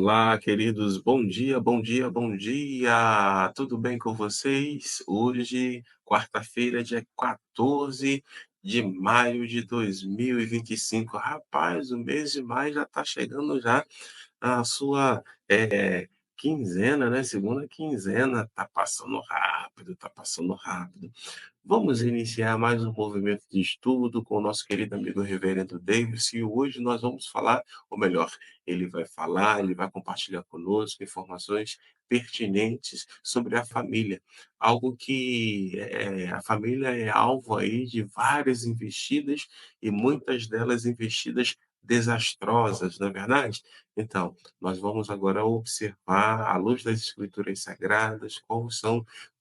Olá, queridos, bom dia, bom dia, bom dia! Tudo bem com vocês? Hoje, quarta-feira, dia 14 de maio de 2025. Rapaz, o mês de maio já está chegando já a sua quinzena, né? Segunda quinzena, tá passando rápido, tá passando rápido. Vamos iniciar mais um movimento de estudo com o nosso querido amigo Reverendo Davis, e hoje nós vamos falar, ou melhor, ele vai falar, ele vai compartilhar conosco informações pertinentes sobre a família, algo que a família é alvo aí de várias investidas e muitas delas investidas desastrosas, não é verdade? Então, nós vamos agora observar, à luz das Escrituras Sagradas,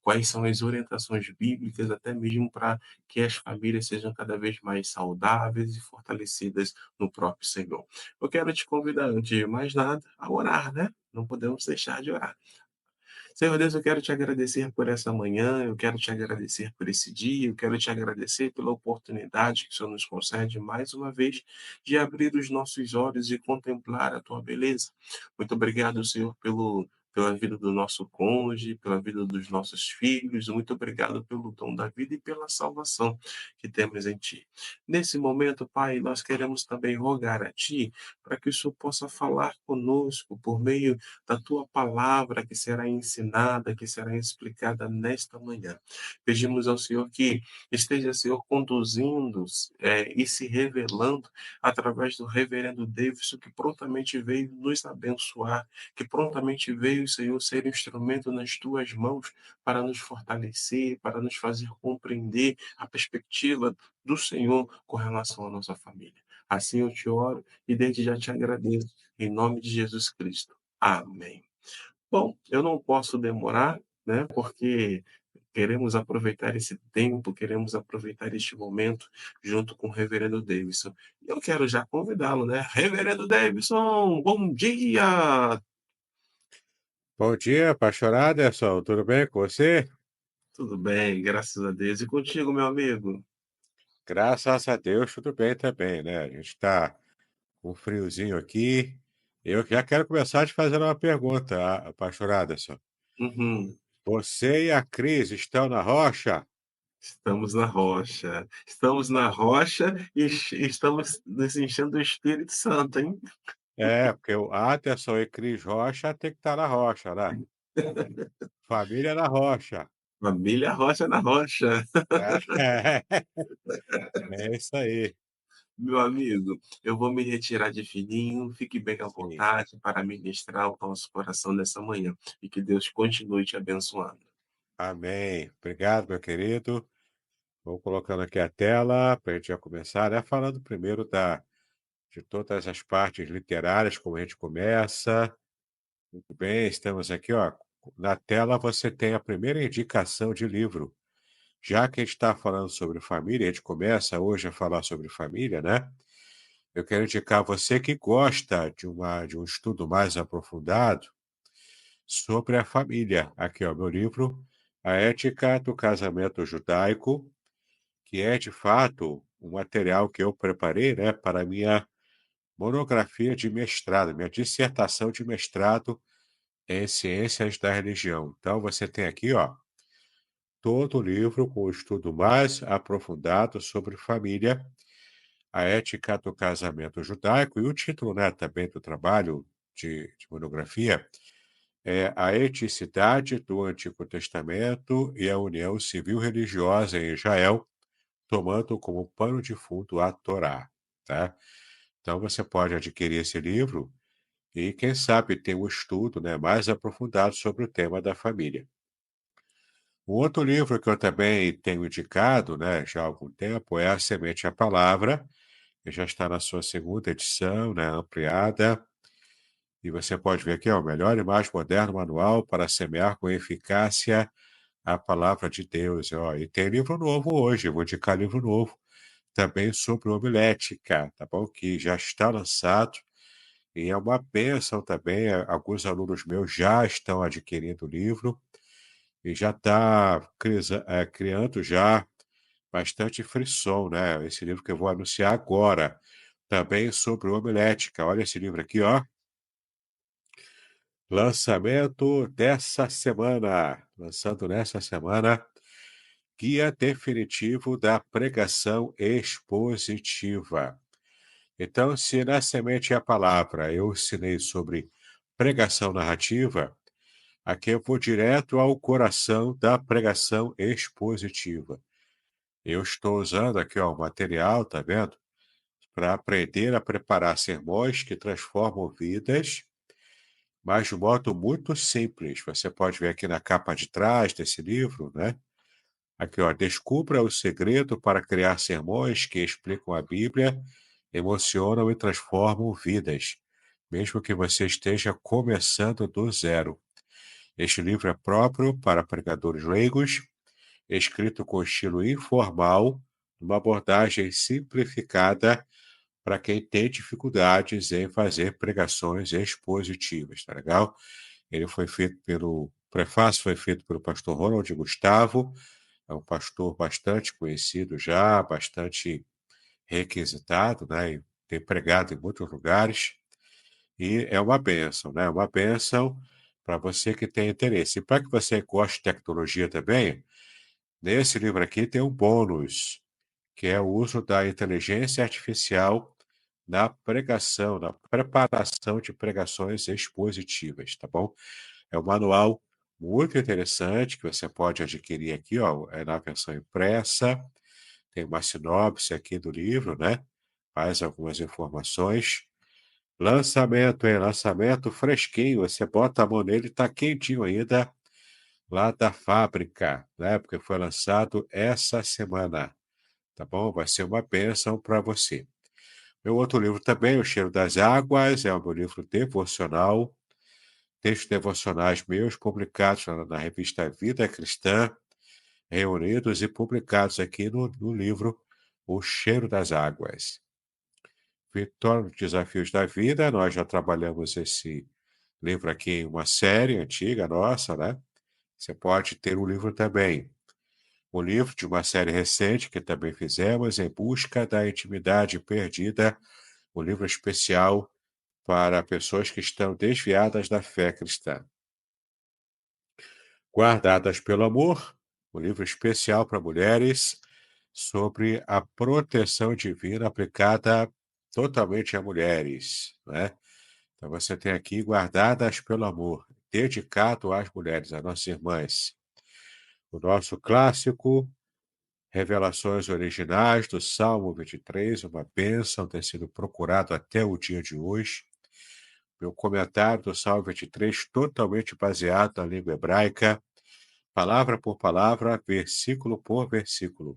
quais são as orientações bíblicas, até mesmo para que as famílias sejam cada vez mais saudáveis e fortalecidas no próprio Senhor. Eu quero te convidar, antes de mais nada, a orar, né? Não podemos deixar de orar. Senhor Deus, eu quero te agradecer por essa manhã, eu quero te agradecer por esse dia, eu quero te agradecer pela oportunidade que o Senhor nos concede mais uma vez de abrir os nossos olhos e contemplar a tua beleza. Muito obrigado, Senhor, pela vida do nosso cônjuge, pela vida dos nossos filhos, muito obrigado pelo dom da vida e pela salvação que temos em Ti. Nesse momento, Pai, nós queremos também rogar a Ti para que o Senhor possa falar conosco por meio da tua palavra que será ensinada, que será explicada nesta manhã. Pedimos ao Senhor que esteja, Senhor, conduzindo e se revelando através do reverendo Davidson, que prontamente veio nos abençoar, que prontamente veio, Senhor, ser instrumento nas tuas mãos para nos fortalecer, para nos fazer compreender a perspectiva do Senhor com relação à nossa família. Assim eu te oro e desde já te agradeço, em nome de Jesus Cristo. Amém. Bom, eu não posso demorar, né, porque queremos aproveitar esse tempo, queremos aproveitar este momento junto com o reverendo Davidson. Eu quero já convidá-lo, né? Reverendo Davidson, bom dia! Bom dia, pastor Aderson, tudo bem com você? Tudo bem, graças a Deus. E contigo, meu amigo? Graças a Deus, tudo bem também, né? A gente está com um friozinho aqui. Eu já quero começar te fazendo uma pergunta, pastor Aderson. Uhum. Você e a Cris estão na rocha? Estamos na rocha. Estamos na rocha e estamos nos enchendo do Espírito Santo, hein? É, porque o Aderson e Cris Rocha tem que estar na rocha, né? Família na rocha. Família Rocha na rocha. É, é isso aí. Meu amigo, eu vou me retirar de fininho, fique bem à Sim. vontade para ministrar o nosso coração nessa manhã e que Deus continue te abençoando. Amém. Obrigado, meu querido. Vou colocando aqui a tela para a gente já começar, né? Falando primeiro de todas as partes literárias, como a gente começa. Muito bem, estamos aqui, ó. Na tela você tem a primeira indicação de livro. Já que a gente está falando sobre família, a gente começa hoje a falar sobre família, né? Eu quero indicar a você que gosta de um estudo mais aprofundado sobre a família. Aqui, ó, meu livro, A Ética do Casamento Judaico, que é, de fato, um material que eu preparei, né, para a minha monografia de mestrado, minha dissertação de mestrado em Ciências da Religião. Então, você tem aqui, ó, todo o livro com o estudo mais aprofundado sobre família, a ética do casamento judaico, e o título, né, também do trabalho de monografia é A Eticidade do Antigo Testamento e a União Civil-Religiosa em Israel, tomando como pano de fundo a Torá, tá? Então, você pode adquirir esse livro e, quem sabe, ter um estudo, né, mais aprofundado sobre o tema da família. Um outro livro que eu também tenho indicado, né, já há algum tempo, é A Semente e a Palavra, que já está na sua segunda edição, né, ampliada, e você pode ver aqui, ó, o melhor e mais moderno manual para semear com eficácia a palavra de Deus. Ó, e tem livro novo hoje, eu vou indicar livro novo, também sobre homilética, tá bom? Que já está lançado. E é uma bênção também, alguns alunos meus já estão adquirindo o livro e já está criando já bastante frisson, né? Esse livro que eu vou anunciar agora, também sobre homilética. Olha esse livro aqui, ó. Lançamento dessa semana. Lançando nessa semana, Guia Definitivo da Pregação Expositiva. Então, se na Semente é a Palavra eu ensinei sobre pregação narrativa, aqui eu vou direto ao coração da pregação expositiva. Eu estou usando aqui ó, o material, tá vendo? Para aprender a preparar sermões que transformam vidas, mas de modo muito simples. Você pode ver aqui na capa de trás desse livro, né? Aqui, ó, descubra o segredo para criar sermões que explicam a Bíblia, emocionam e transformam vidas, mesmo que você esteja começando do zero. Este livro é próprio para pregadores leigos, escrito com estilo informal, uma abordagem simplificada para quem tem dificuldades em fazer pregações expositivas, tá legal? Ele foi feito o prefácio foi feito pelo pastor Ronald Gustavo, é um pastor bastante conhecido já, bastante requisitado, né? E tem pregado em muitos lugares, e é uma bênção, né? Uma bênção para você que tem interesse. E para que você goste de tecnologia também, nesse livro aqui tem um bônus, que é o uso da inteligência artificial na pregação, na preparação de pregações expositivas, tá bom? É um manual muito interessante que você pode adquirir aqui, ó, é na versão impressa, tem uma sinopse aqui do livro, né? Mais algumas informações. Lançamento, hein? Lançamento fresquinho. Você bota a mão nele, tá quentinho ainda, lá da fábrica, né? Porque foi lançado essa semana, tá bom? Vai ser uma bênção para você. Meu outro livro também, O Cheiro das Águas, é o meu livro devocional, textos devocionais meus publicados na revista Vida Cristã, reunidos e publicados aqui no livro O Cheiro das Águas. Vitória nos Desafios da Vida, nós já trabalhamos esse livro aqui em uma série antiga nossa, né? Você pode ter o livro também. O livro de uma série recente que também fizemos, Em Busca da Intimidade Perdida, um livro especial para pessoas que estão desviadas da fé cristã. Guardadas pelo Amor, um livro especial para mulheres sobre a proteção divina aplicada totalmente a mulheres, né? Então você tem aqui Guardadas pelo Amor, dedicado às mulheres, às nossas irmãs. O nosso clássico, Revelações Originais do Salmo 23, uma bênção ter sido procurado até o dia de hoje. Meu comentário do Salmo 23, totalmente baseado na língua hebraica, palavra por palavra, versículo por versículo.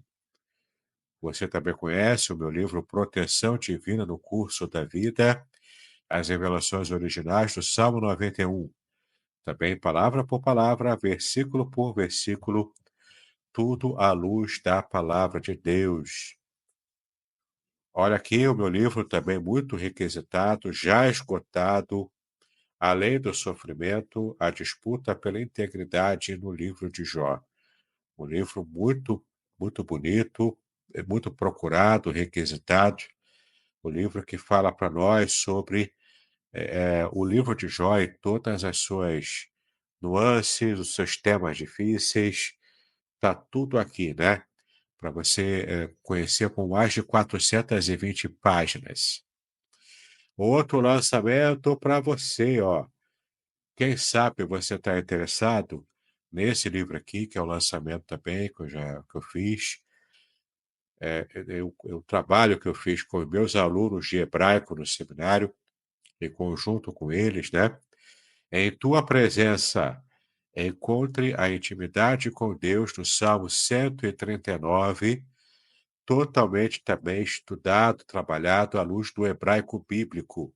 Você também conhece o meu livro Proteção Divina no Curso da Vida, as revelações originais do Salmo 91. Também palavra por palavra, versículo por versículo, tudo à luz da palavra de Deus. Olha aqui o meu livro também muito requisitado, já esgotado, Além do Sofrimento, a Disputa pela Integridade no livro de Jó. Um livro muito bonito, muito procurado, requisitado. O livro que fala para nós sobre o livro de Jó e todas as suas nuances, os seus temas difíceis. Está tudo aqui, né? Para você conhecer com mais de 420 páginas. Outro lançamento para você, ó. Quem sabe você está interessado nesse livro aqui, que é o lançamento também, que eu fiz. O trabalho que eu fiz com os meus alunos de hebraico no seminário, em conjunto com eles, né? Em tua presença, encontre a intimidade com Deus no Salmo 139, totalmente também estudado, trabalhado à luz do hebraico bíblico,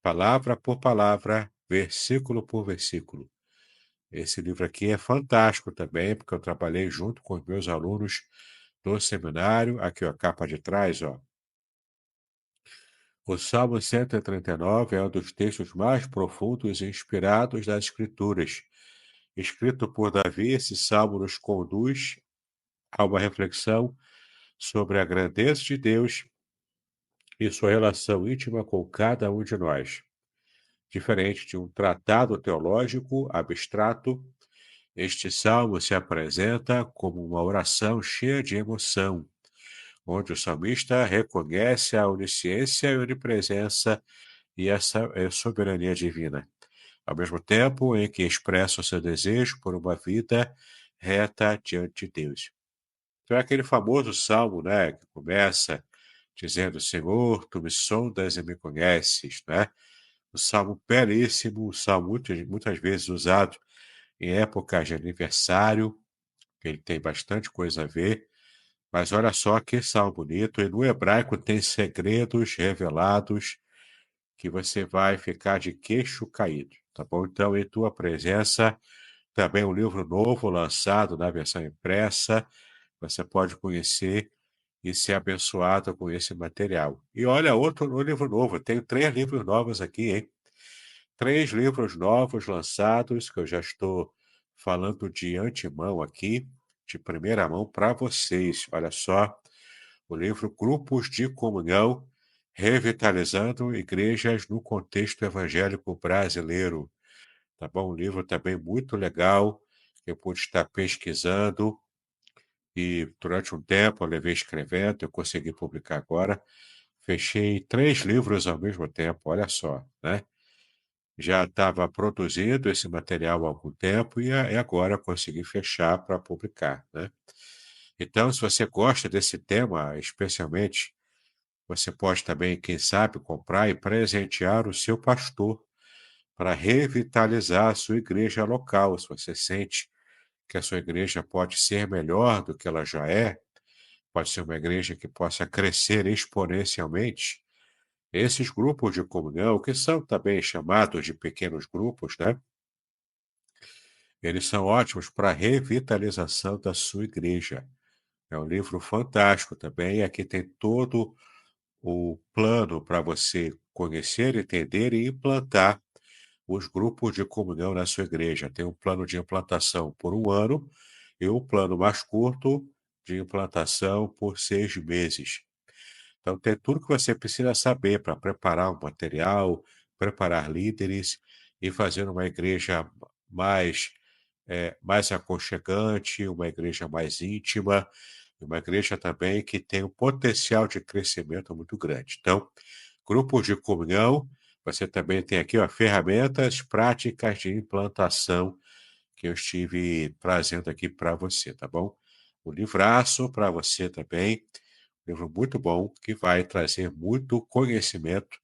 palavra por palavra, versículo por versículo. Esse livro aqui é fantástico também, porque eu trabalhei junto com os meus alunos do seminário. Aqui, ó, a capa de trás, ó. O Salmo 139 é um dos textos mais profundos e inspirados das Escrituras. Escrito por Davi, esse salmo nos conduz a uma reflexão sobre a grandeza de Deus e sua relação íntima com cada um de nós. Diferente de um tratado teológico abstrato, este salmo se apresenta como uma oração cheia de emoção, onde o salmista reconhece a onisciência e a onipresença e essa soberania divina, ao mesmo tempo em que expressa o seu desejo por uma vida reta diante de Deus. Então é aquele famoso salmo, né, que começa dizendo: Senhor, tu me sondas e me conheces, né? Um salmo belíssimo, um salmo muitas vezes usado em épocas de aniversário, que ele tem bastante coisa a ver. Mas olha só que salmo bonito, e no hebraico tem segredos revelados que você vai ficar de queixo caído, tá bom? Então, em tua presença, também um livro novo lançado na versão impressa, você pode conhecer e ser abençoado com esse material. E olha, outro livro novo, eu tenho 3 livros novos aqui, hein? 3 livros novos lançados, que eu já estou falando de antemão aqui, de primeira mão para vocês. Olha só, o livro Grupos de Comunhão, Revitalizando Igrejas no Contexto Evangélico Brasileiro. Tá bom? Um livro também muito legal, que eu pude estar pesquisando e durante um tempo eu levei escrevendo, eu consegui publicar agora. Fechei 3 livros ao mesmo tempo, olha só, né? Já estava produzindo esse material há algum tempo e agora consegui fechar para publicar, né? Então, se você gosta desse tema, especialmente, você pode também, quem sabe, comprar e presentear o seu pastor para revitalizar a sua igreja local. Se você sente que a sua igreja pode ser melhor do que ela já é, pode ser uma igreja que possa crescer exponencialmente. Esses grupos de comunhão, que são também chamados de pequenos grupos, né? Eles são ótimos para a revitalização da sua igreja. É um livro fantástico também. Aqui tem todo o plano para você conhecer, entender e implantar os grupos de comunhão na sua igreja. Tem um plano de implantação por um ano e um plano mais curto de implantação por 6 meses. Então, tem tudo que você precisa saber para preparar um material, preparar líderes e fazer uma igreja mais, mais aconchegante, uma igreja mais íntima, uma igreja também que tem um potencial de crescimento muito grande. Então, grupos de comunhão, você também tem aqui ó, ferramentas práticas de implantação que eu estive trazendo aqui para você, tá bom? O livraço para você também, um livro muito bom que vai trazer muito conhecimento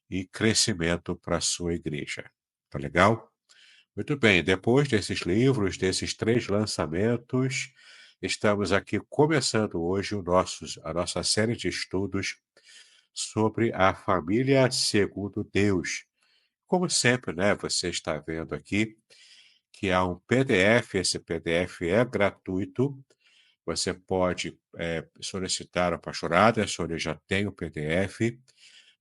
e crescimento para a sua igreja. Tá legal? Muito bem, depois desses livros, desses 3 lançamentos, estamos aqui começando hoje a nossa série de estudos sobre a família segundo Deus. Como sempre, né, você está vendo aqui que há um PDF, esse PDF é gratuito, você pode solicitar a pastorada, a senhora já tem o PDF,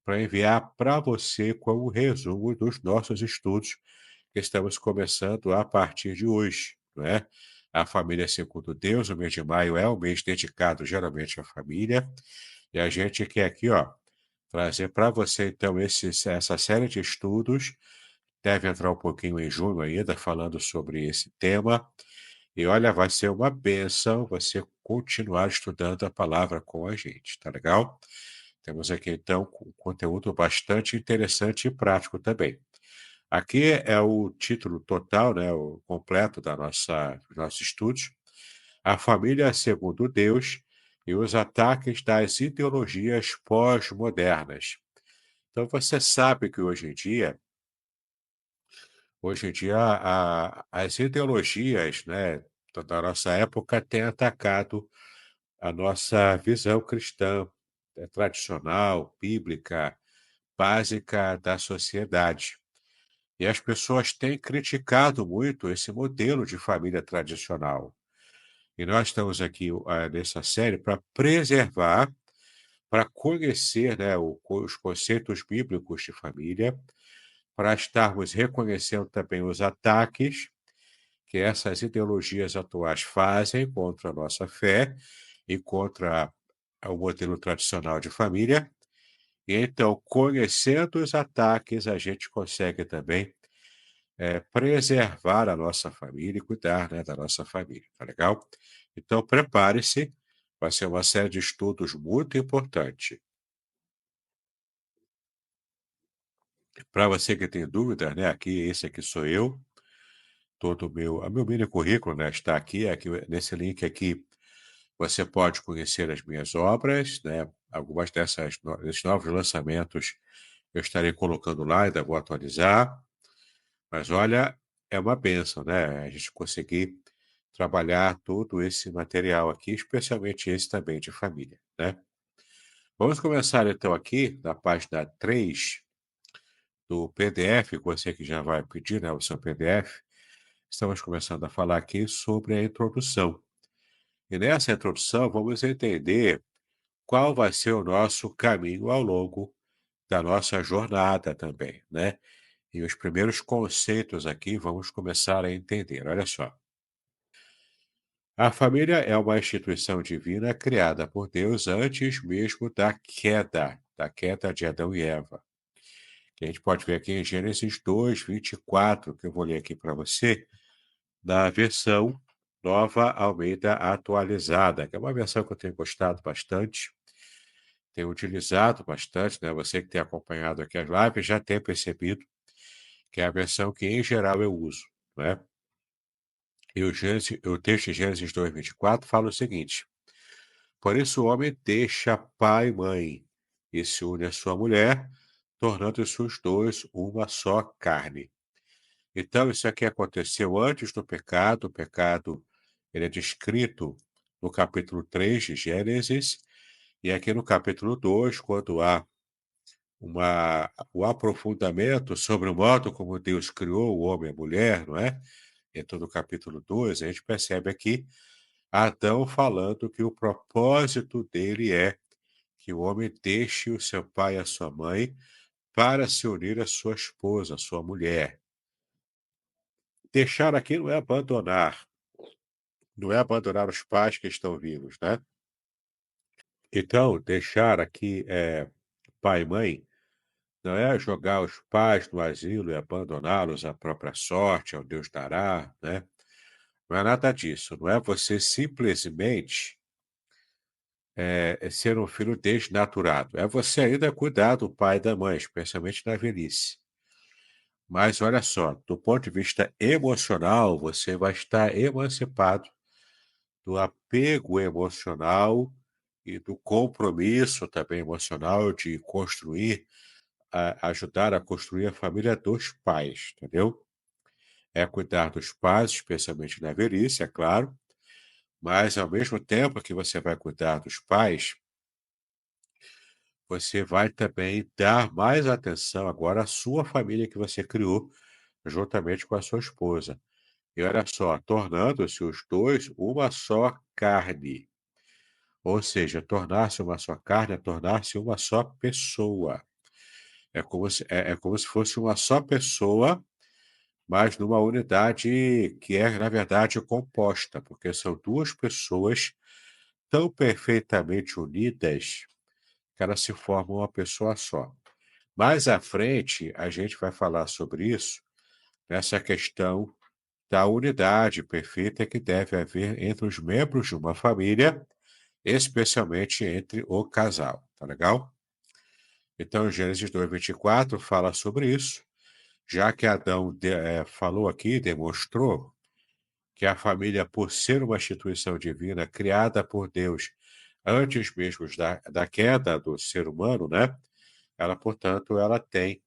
para enviar para você com o resumo dos nossos estudos que estamos começando a partir de hoje, não é? A família segundo Deus, o mês de maio é um mês dedicado geralmente à família, e a gente quer aqui, ó, trazer para você, então, essa série de estudos. Deve entrar um pouquinho em junho ainda, falando sobre esse tema. E olha, vai ser uma bênção você continuar estudando a palavra com a gente, tá legal? Temos aqui, então, um conteúdo bastante interessante e prático também. Aqui é o título total, né, o completo dos nossos estudos. A família segundo Deus e os ataques das ideologias pós-modernas. Então, você sabe que hoje em dia as ideologias, né, da nossa época têm atacado a nossa visão cristã, tradicional, bíblica, básica da sociedade. E as pessoas têm criticado muito esse modelo de família tradicional. E nós estamos aqui nessa série para preservar, para conhecer, né, os conceitos bíblicos de família, para estarmos reconhecendo também os ataques que essas ideologias atuais fazem contra a nossa fé e contra o modelo tradicional de família, E então, conhecendo os ataques, a gente consegue também preservar a nossa família e cuidar, né, da nossa família, tá legal? Então, prepare-se, vai ser uma série de estudos muito importante. Para você que tem dúvida, né, aqui, esse aqui sou eu, todo o meu mini currículo, né, está aqui nesse link aqui. Você pode conhecer as minhas obras, né? Algumas desses novos lançamentos eu estarei colocando lá, ainda vou atualizar. Mas olha, é uma bênção, né? A gente conseguir trabalhar todo esse material aqui, especialmente esse também de família, né? Vamos começar então aqui na página 3 do PDF, você que já vai pedir, né, o seu PDF. Estamos começando a falar aqui sobre a introdução. E nessa introdução vamos entender qual vai ser o nosso caminho ao longo da nossa jornada também, né? E os primeiros conceitos aqui vamos começar a entender. Olha só. A família é uma instituição divina criada por Deus antes mesmo da queda de Adão e Eva. Que a gente pode ver aqui em Gênesis 2, 24, que eu vou ler aqui para você, na versão Nova Almeida Atualizada, que é uma versão que eu tenho gostado bastante. Tenho utilizado bastante, né? Você que tem acompanhado aqui as lives já tem percebido que é a versão que, em geral, eu uso, né? E o texto de Gênesis 2:24 fala o seguinte: Por isso o homem deixa pai e mãe e se une à sua mulher, tornando-se os dois uma só carne. Então, isso aqui aconteceu antes do pecado. O pecado ele é descrito no capítulo 3 de Gênesis, e aqui no capítulo 2, quando há o aprofundamento sobre o modo como Deus criou o homem e a mulher, não é? Dentro do capítulo 2, a gente percebe aqui Adão falando que o propósito dele é que o homem deixe o seu pai e a sua mãe para se unir à sua esposa, à sua mulher. Deixar aqui não é abandonar os pais que estão vivos, né? Então, deixar aqui pai e mãe não é jogar os pais no asilo e abandoná-los à própria sorte, ao Deus dará, né? Não é nada disso. Não é você simplesmente ser um filho desnaturado. É você ainda cuidar do pai e da mãe, especialmente na velhice. Mas olha só, do ponto de vista emocional, você vai estar emancipado do apego emocional e do compromisso também emocional de construir, ajudar a construir a família dos pais, entendeu? É cuidar dos pais, especialmente na velhice, é claro, mas ao mesmo tempo que você vai cuidar dos pais, você vai também dar mais atenção agora à sua família que você criou juntamente com a sua esposa. E olha só, tornando-se os dois uma só carne. Ou seja, tornar-se uma só carne é tornar-se uma só pessoa. É como se fosse uma só pessoa, mas numa unidade que é, na verdade, composta, porque são duas pessoas tão perfeitamente unidas que elas se formam uma pessoa só. Mais à frente, a gente vai falar sobre isso, nessa questão da unidade perfeita que deve haver entre os membros de uma família, especialmente entre o casal. Tá legal? Então, Gênesis 2:24 fala sobre isso, já que Adão falou aqui, demonstrou que a família, por ser uma instituição divina criada por Deus antes mesmo da queda do ser humano, né? Ela, portanto, ela tem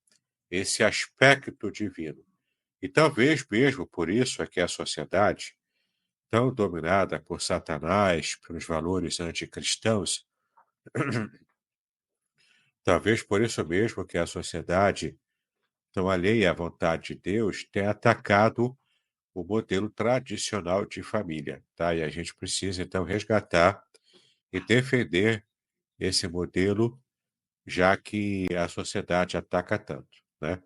esse aspecto divino. E talvez mesmo por isso é que a sociedade, tão dominada por Satanás, pelos valores anticristãos, talvez por isso mesmo que a sociedade, tão alheia à vontade de Deus, tenha atacado o modelo tradicional de família, tá? E a gente precisa, então, resgatar e defender esse modelo, já que a sociedade ataca tanto, né?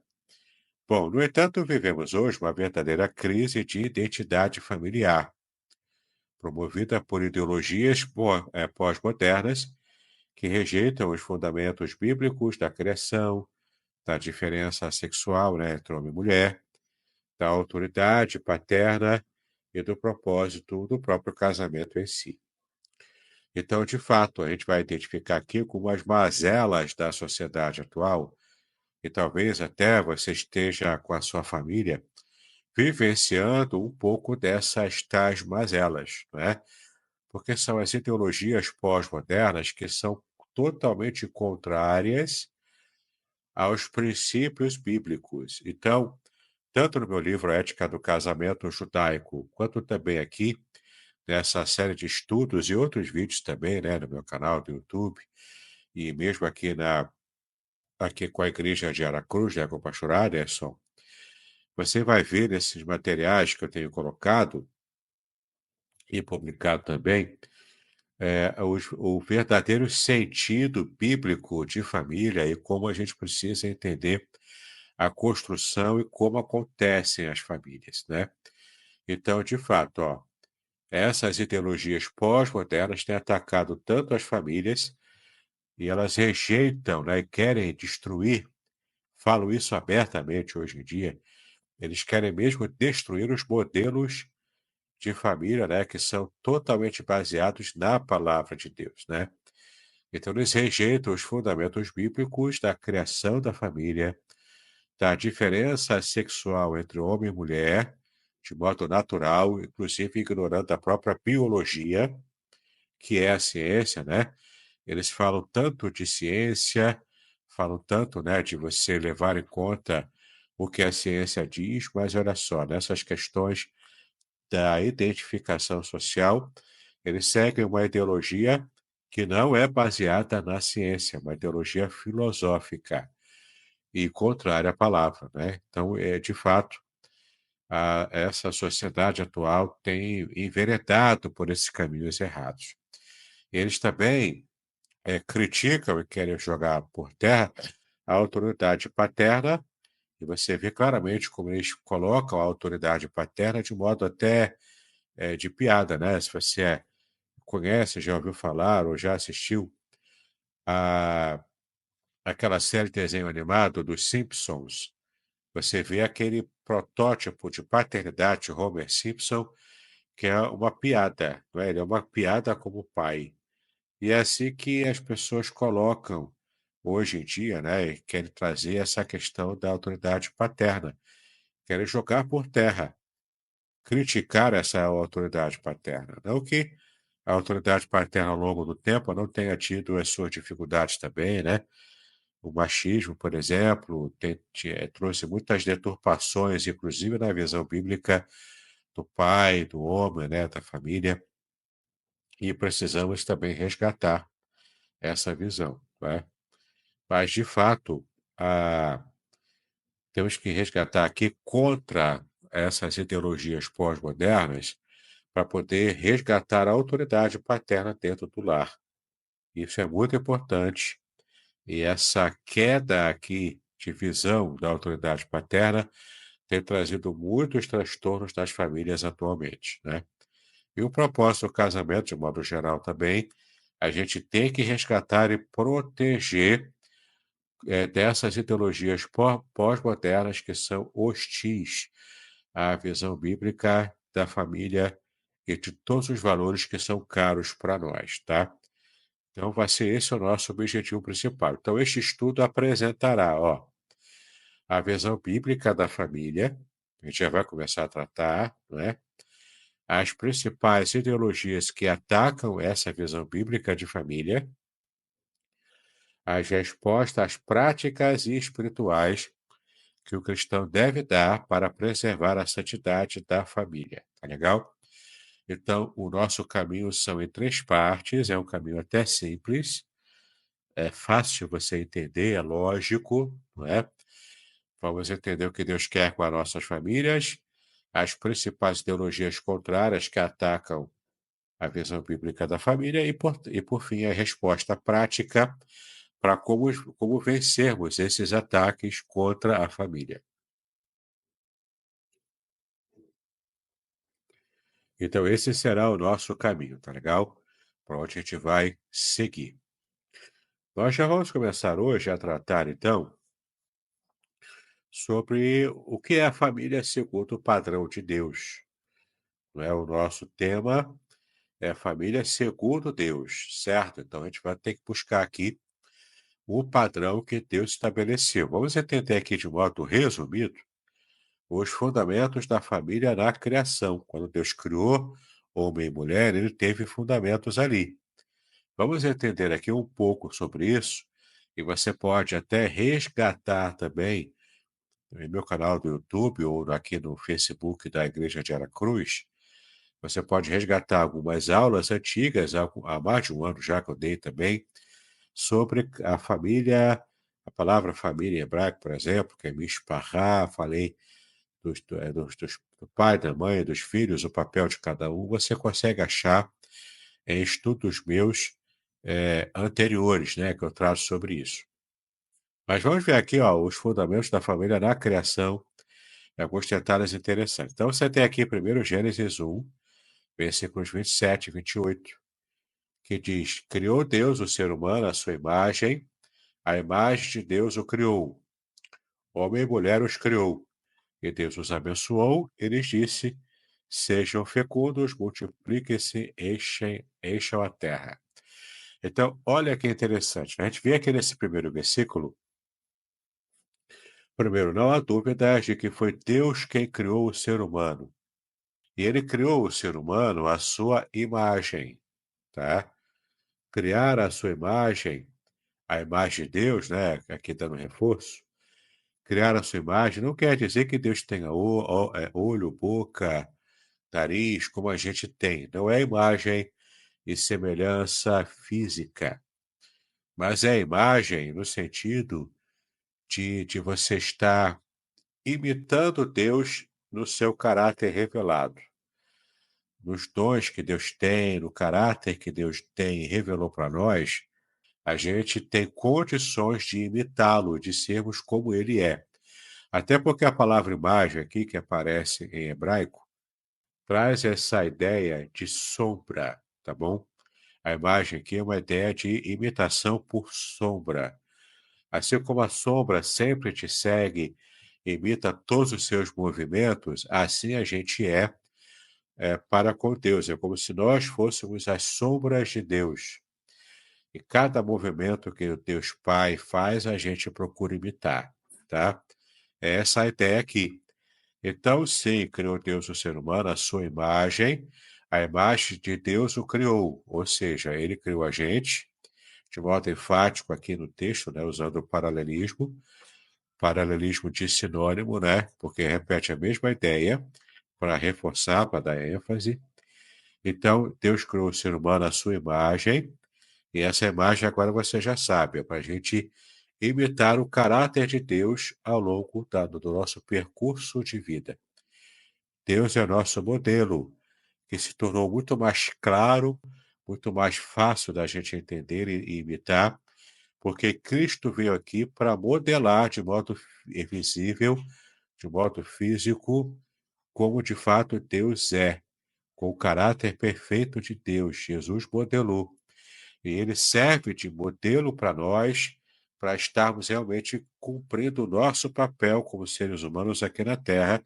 Bom, no entanto, vivemos hoje uma verdadeira crise de identidade familiar, promovida por ideologias pós-modernas que rejeitam os fundamentos bíblicos da criação, da diferença sexual, né, entre homem e mulher, da autoridade paterna e do propósito do próprio casamento em si. Então, de fato, a gente vai identificar aqui algumas mazelas da sociedade atual e talvez até você esteja com a sua família vivenciando um pouco dessas tais mazelas, não é? Porque são as ideologias pós-modernas que são totalmente contrárias aos princípios bíblicos. Então, tanto no meu livro Ética do Casamento Judaico, quanto também aqui nessa série de estudos e outros vídeos também, né, no meu canal do YouTube, e mesmo aqui com a igreja de Aracruz, né, com o pastor Aderson, você vai ver nesses materiais que eu tenho colocado e publicado também, o verdadeiro sentido bíblico de família e como a gente precisa entender a construção e como acontecem as famílias, né? Então, de fato, ó, essas ideologias pós-modernas têm atacado tanto as famílias e elas rejeitam, né, e querem destruir, falo isso abertamente hoje em dia, eles querem mesmo destruir os modelos de família, né, que são totalmente baseados na palavra de Deus, né? Então, eles rejeitam os fundamentos bíblicos da criação da família, da diferença sexual entre homem e mulher, de modo natural, inclusive ignorando a própria biologia, que é a ciência, né? Eles falam tanto de ciência, falam tanto, né, de você levar em conta o que a ciência diz, mas olha só, nessas questões da identificação social, eles seguem uma ideologia que não é baseada na ciência, uma ideologia filosófica e contrária à palavra, né? Então, de fato, essa sociedade atual tem enveredado por esses caminhos errados. Eles também criticam e querem jogar por terra a autoridade paterna, e você vê claramente como eles colocam a autoridade paterna de modo até de piada, né? Se você conhece, já ouviu falar ou já assistiu a aquela série de desenho animado dos Simpsons, você vê aquele protótipo de paternidade de Homer Simpson, que é uma piada, não é? Ele é uma piada como pai. E é assim que as pessoas colocam hoje em dia, né? E querem trazer essa questão da autoridade paterna. Querem jogar por terra, criticar essa autoridade paterna. Não que a autoridade paterna ao longo do tempo não tenha tido as suas dificuldades também, né? O machismo, por exemplo, trouxe muitas deturpações, inclusive na visão bíblica do pai, do homem, né, da família, e precisamos também resgatar essa visão, né? Mas, de fato, ah, temos que resgatar aqui contra essas ideologias pós-modernas para poder resgatar a autoridade paterna dentro do lar. Isso é muito importante. E essa queda aqui de visão da autoridade paterna tem trazido muitos transtornos nas famílias atualmente, né? E o propósito do casamento, de modo geral, também, a gente tem que resgatar e proteger dessas ideologias pós-modernas que são hostis à visão bíblica da família e de todos os valores que são caros para nós, tá? Então, vai ser esse o nosso objetivo principal. Então, este estudo apresentará, ó, a visão bíblica da família, a gente já vai começar a tratar, não é? As principais ideologias que atacam essa visão bíblica de família, as respostas práticas e espirituais que o cristão deve dar para preservar a santidade da família. Tá legal? Então, o nosso caminho são em três partes, é um caminho até simples, é fácil você entender, é lógico, não é? Vamos entender o que Deus quer com as nossas famílias, as principais ideologias contrárias que atacam a visão bíblica da família e por fim, a resposta prática para como vencermos esses ataques contra a família. Então, esse será o nosso caminho, tá legal? Para onde a gente vai seguir. Nós já vamos começar hoje a tratar, então, sobre o que é a família segundo o padrão de Deus. Não é? O nosso tema é família segundo Deus, certo? Então a gente vai ter que buscar aqui o padrão que Deus estabeleceu. Vamos entender aqui de modo resumido os fundamentos da família na criação. Quando Deus criou homem e mulher, ele teve fundamentos ali. Vamos entender aqui um pouco sobre isso e você pode até resgatar também em meu canal do YouTube ou aqui no Facebook da Igreja de Aracruz. Você pode resgatar algumas aulas antigas, há mais de um ano já que eu dei também, sobre a família, a palavra família em hebraico, por exemplo, que é mishpachá, falei do pai, da mãe, dos filhos, o papel de cada um, você consegue achar em estudos meus anteriores, né, que eu trato sobre isso. Mas vamos ver aqui, ó, os fundamentos da família na criação, alguns detalhes interessantes. Então, você tem aqui primeiro Gênesis 1, versículos 27 e 28, que diz: Criou Deus o ser humano à sua imagem, a imagem de Deus o criou. Homem e mulher os criou. E Deus os abençoou e lhes disse: Sejam fecundos, multipliquem-se, encham a terra. Então, olha que interessante. A gente vê aqui nesse primeiro versículo, primeiro, não há dúvida de que foi Deus quem criou o ser humano. E ele criou o ser humano à sua imagem, tá? Criar a sua imagem, a imagem de Deus, né? Aqui dando reforço. Criar a sua imagem não quer dizer que Deus tenha olho, boca, nariz, como a gente tem. Não é imagem e semelhança física, mas é imagem no sentido de você estar imitando Deus no seu caráter revelado, nos dons que Deus tem, no caráter que Deus tem e revelou para nós, a gente tem condições de imitá-lo, de sermos como ele é. Até porque a palavra imagem aqui, que aparece em hebraico, traz essa ideia de sombra, tá bom? A imagem aqui é uma ideia de imitação por sombra. Assim como a sombra sempre te segue, imita todos os seus movimentos, assim a gente para com Deus. É como se nós fôssemos as sombras de Deus. E cada movimento que o Deus Pai faz, a gente procura imitar, tá? É essa a ideia aqui. Então, sim, criou Deus o ser humano à sua imagem, a imagem de Deus o criou, ou seja, ele criou a gente, de modo enfático aqui no texto, né, usando o paralelismo de sinônimo, né, porque repete a mesma ideia, para reforçar, para dar ênfase. Então, Deus criou o ser humano à sua imagem, e essa imagem agora você já sabe, é para a gente imitar o caráter de Deus ao longo do nosso percurso de vida. Deus é nosso modelo, que se tornou muito mais claro, muito mais fácil da gente entender e imitar, porque Cristo veio aqui para modelar de modo visível, de modo físico, como de fato Deus é, com o caráter perfeito de Deus. Jesus modelou. E ele serve de modelo para nós, para estarmos realmente cumprindo o nosso papel como seres humanos aqui na Terra,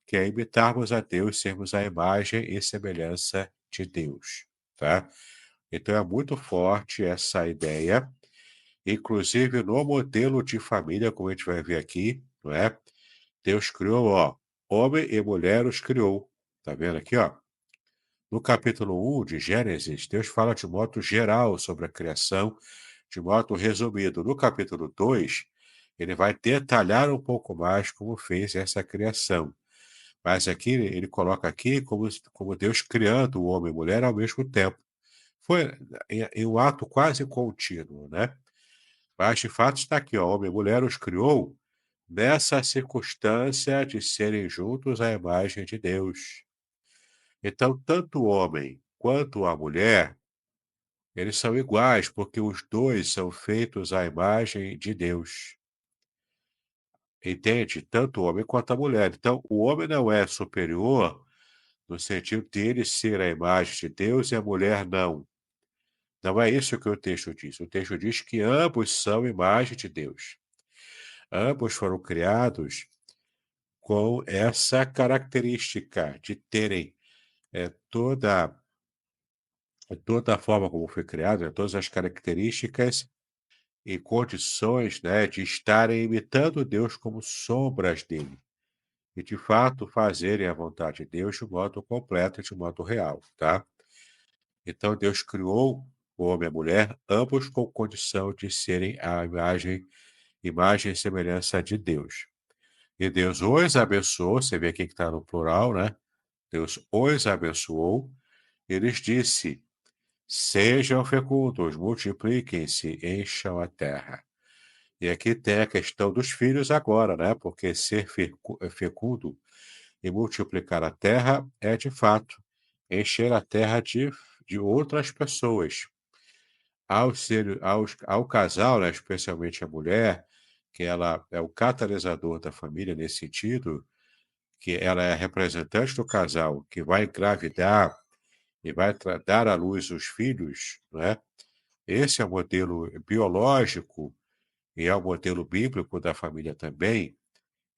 que é imitarmos a Deus, sermos a imagem e semelhança de Deus, tá? Então é muito forte essa ideia, inclusive no modelo de família, como a gente vai ver aqui, não é? Deus criou, ó, homem e mulher os criou. Tá vendo aqui, ó? No capítulo 1 de Gênesis, Deus fala de modo geral sobre a criação, de modo resumido. No capítulo 2, ele vai detalhar um pouco mais como fez essa criação. Mas aqui ele coloca aqui como Deus criando o homem e mulher ao mesmo tempo. Foi em um ato quase contínuo, né? Mas de fato está aqui, ó, homem e mulher os criou nessa circunstância de serem juntos à imagem de Deus. Então, tanto o homem quanto a mulher, eles são iguais, porque os dois são feitos à imagem de Deus. Entende? Tanto o homem quanto a mulher. Então, o homem não é superior no sentido dele ser a imagem de Deus e a mulher não. Não é isso que o texto diz. O texto diz que ambos são imagem de Deus. Ambos foram criados com essa característica de terem toda a forma como foi criado, todas as características e condições, né, de estarem imitando Deus como sombras dele e, de fato, fazerem a vontade de Deus de modo completo e de modo real, tá? Então, Deus criou o homem e a mulher, ambos com condição de serem a imagem e semelhança de Deus. E Deus os abençoou, você vê aqui que está no plural, né? Deus os abençoou, e lhes disse: sejam fecundos, multipliquem-se, encham a terra. E aqui tem a questão dos filhos agora, né? Porque ser fecundo e multiplicar a terra é, de fato, encher a terra de outras pessoas. Ao casal, né, especialmente a mulher, que ela é o catalisador da família nesse sentido, que ela é a representante do casal, que vai engravidar e vai dar à luz os filhos, né? Esse é o modelo biológico e é o modelo bíblico da família também.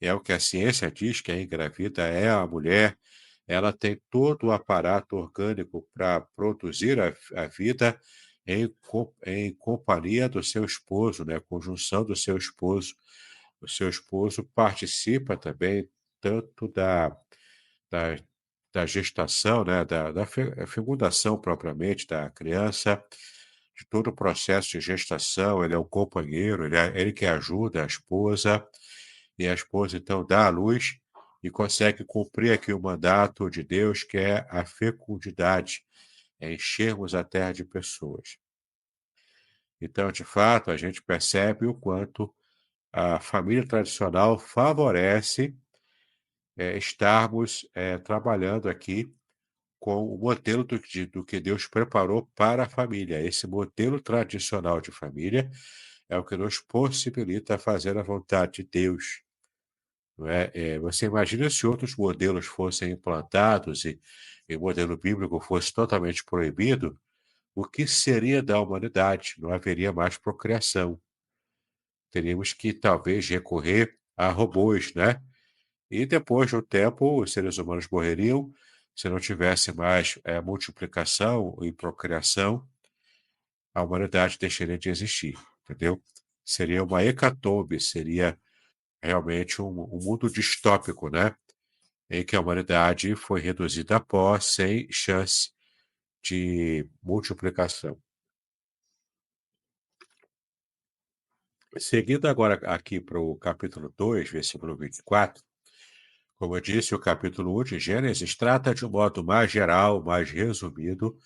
É o que a ciência diz, que a engravida é a mulher, ela tem todo o aparato orgânico para produzir a vida em companhia do seu esposo, né? Conjunção do seu esposo. O seu esposo participa também tanto da, da gestação, né? Da fecundação propriamente da criança, de todo o processo de gestação. Ele é o companheiro, ele que ajuda a esposa, e a esposa então dá à luz e consegue cumprir aqui o mandato de Deus, que é a fecundidade, é enchermos a terra de pessoas. Então, de fato, a gente percebe o quanto a família tradicional favorece estarmos trabalhando aqui com o modelo do que Deus preparou para a família. Esse modelo tradicional de família é o que nos possibilita fazer a vontade de Deus. Não é? Você imagina se outros modelos fossem implantados e o modelo bíblico fosse totalmente proibido, o que seria da humanidade? Não haveria mais procriação. Teríamos que talvez recorrer a robôs, né? E depois de um tempo, os seres humanos morreriam se não tivesse mais multiplicação e procriação, a humanidade deixaria de existir, entendeu? Seria uma hecatombe, seria realmente um mundo distópico, né? Em que a humanidade foi reduzida a pó sem chance de multiplicação. Seguindo agora aqui para o capítulo 2, versículo 24, como eu disse, o capítulo 1 de Gênesis trata de um modo mais geral, mais resumido,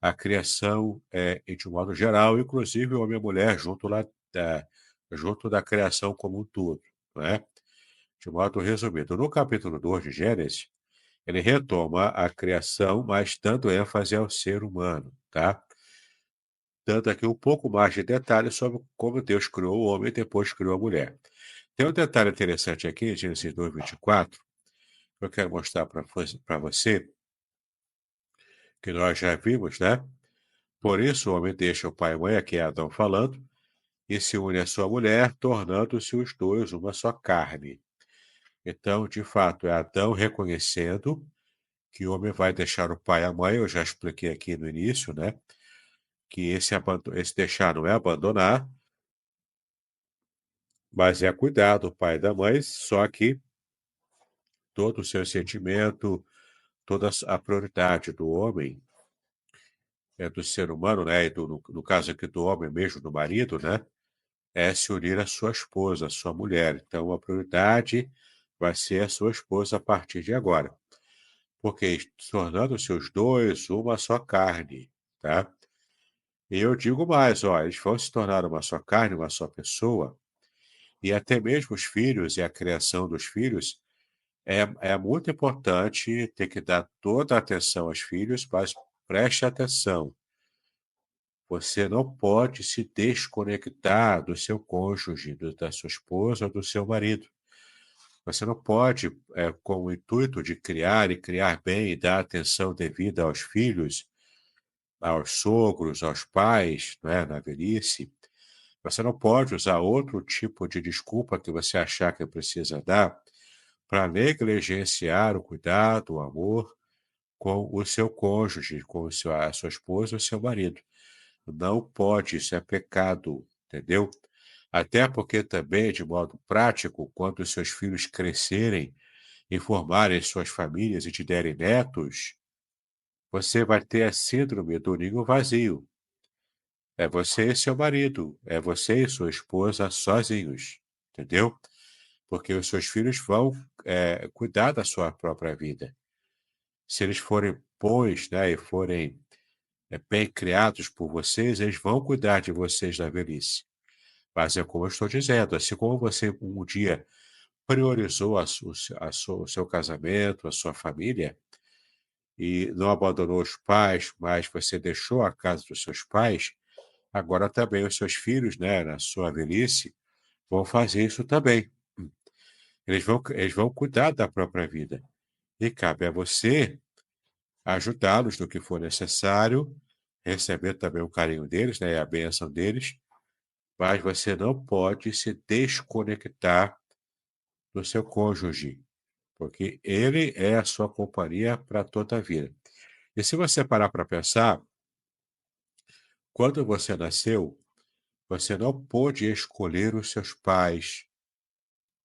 a criação de um modo geral, inclusive o homem e a mulher junto da criação como um todo, né? De modo resumido. No capítulo 2 de Gênesis, ele retoma a criação, mas dando ênfase ao ser humano, tá? Dando aqui um pouco mais de detalhes sobre como Deus criou o homem e depois criou a mulher. Tem um detalhe interessante aqui, em Gênesis 2, 24, que eu quero mostrar para você, que nós já vimos, né? Por isso o homem deixa o pai e a mãe, aqui é Adão falando, e se une à sua mulher, tornando-se os dois uma só carne. Então, de fato, é Adão reconhecendo que o homem vai deixar o pai e a mãe, eu já expliquei aqui no início, né? Que esse deixar não é abandonar, mas é cuidar do pai e da mãe, só que todo o seu sentimento, toda a prioridade do homem, do ser humano, né? E no caso aqui do homem mesmo, do marido, né? É se unir à sua esposa, à sua mulher. Então, a prioridade vai ser a sua esposa a partir de agora. Porque tornando-se os dois uma só carne, tá? E eu digo mais, ó, eles vão se tornar uma só carne, uma só pessoa, e até mesmo os filhos e a criação dos filhos é muito importante ter que dar toda a atenção aos filhos, mas preste atenção. Você não pode se desconectar do seu cônjuge, da sua esposa ou do seu marido. Você não pode, com o intuito de criar e criar bem e dar atenção devida aos filhos, aos sogros, aos pais, né, na velhice, você não pode usar outro tipo de desculpa que você achar que precisa dar para negligenciar o cuidado, o amor com o seu cônjuge, com a sua esposa ou seu marido. Não pode, isso é pecado, entendeu? Até porque também, de modo prático, quando os seus filhos crescerem e formarem suas famílias e te derem netos, você vai ter a síndrome do ninho vazio. É você e seu marido, é você e sua esposa sozinhos, entendeu? Porque os seus filhos vão, cuidar da sua própria vida. Se eles forem bons, né, e forem, bem criados por vocês, eles vão cuidar de vocês na velhice. Mas é como eu estou dizendo, assim como você um dia priorizou o seu casamento, a sua família, e não abandonou os pais, mas você deixou a casa dos seus pais, agora também os seus filhos, né, na sua velhice, vão fazer isso também. Eles vão cuidar da própria vida. E cabe a você ajudá-los no que for necessário, receber também o carinho deles, né, e a bênção deles, mas você não pode se desconectar do seu cônjuge, porque ele é a sua companhia para toda a vida. E se você parar para pensar, quando você nasceu, você não pôde escolher os seus pais,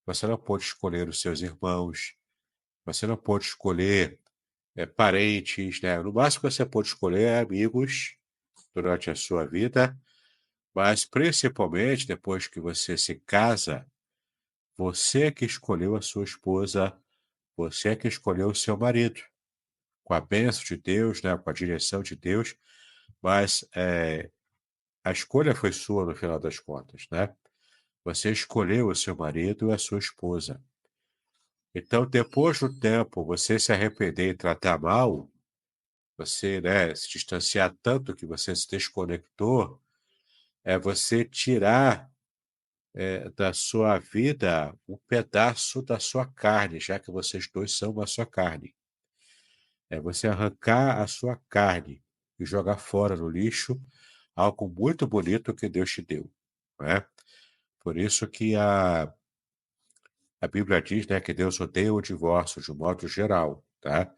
você não pôde escolher os seus irmãos, você não pôde escolher, parentes, né? No máximo que você pôde escolher é amigos durante a sua vida, mas principalmente depois que você se casa, você é que escolheu a sua esposa, você é que escolheu o seu marido, com a bênção de Deus, né, com a direção de Deus, mas, a escolha foi sua no final das contas, né. Você escolheu o seu marido e a sua esposa. Então, depois do tempo, você se arrepender e tratar mal, você, né, se distanciar tanto que você se desconectou, é você tirar, da sua vida um pedaço da sua carne, já que vocês 2 são uma só carne. É você arrancar a sua carne e jogar fora no lixo algo muito bonito que Deus te deu, não é. Por isso que a Bíblia diz, né, que Deus odeia o divórcio de um modo geral, tá.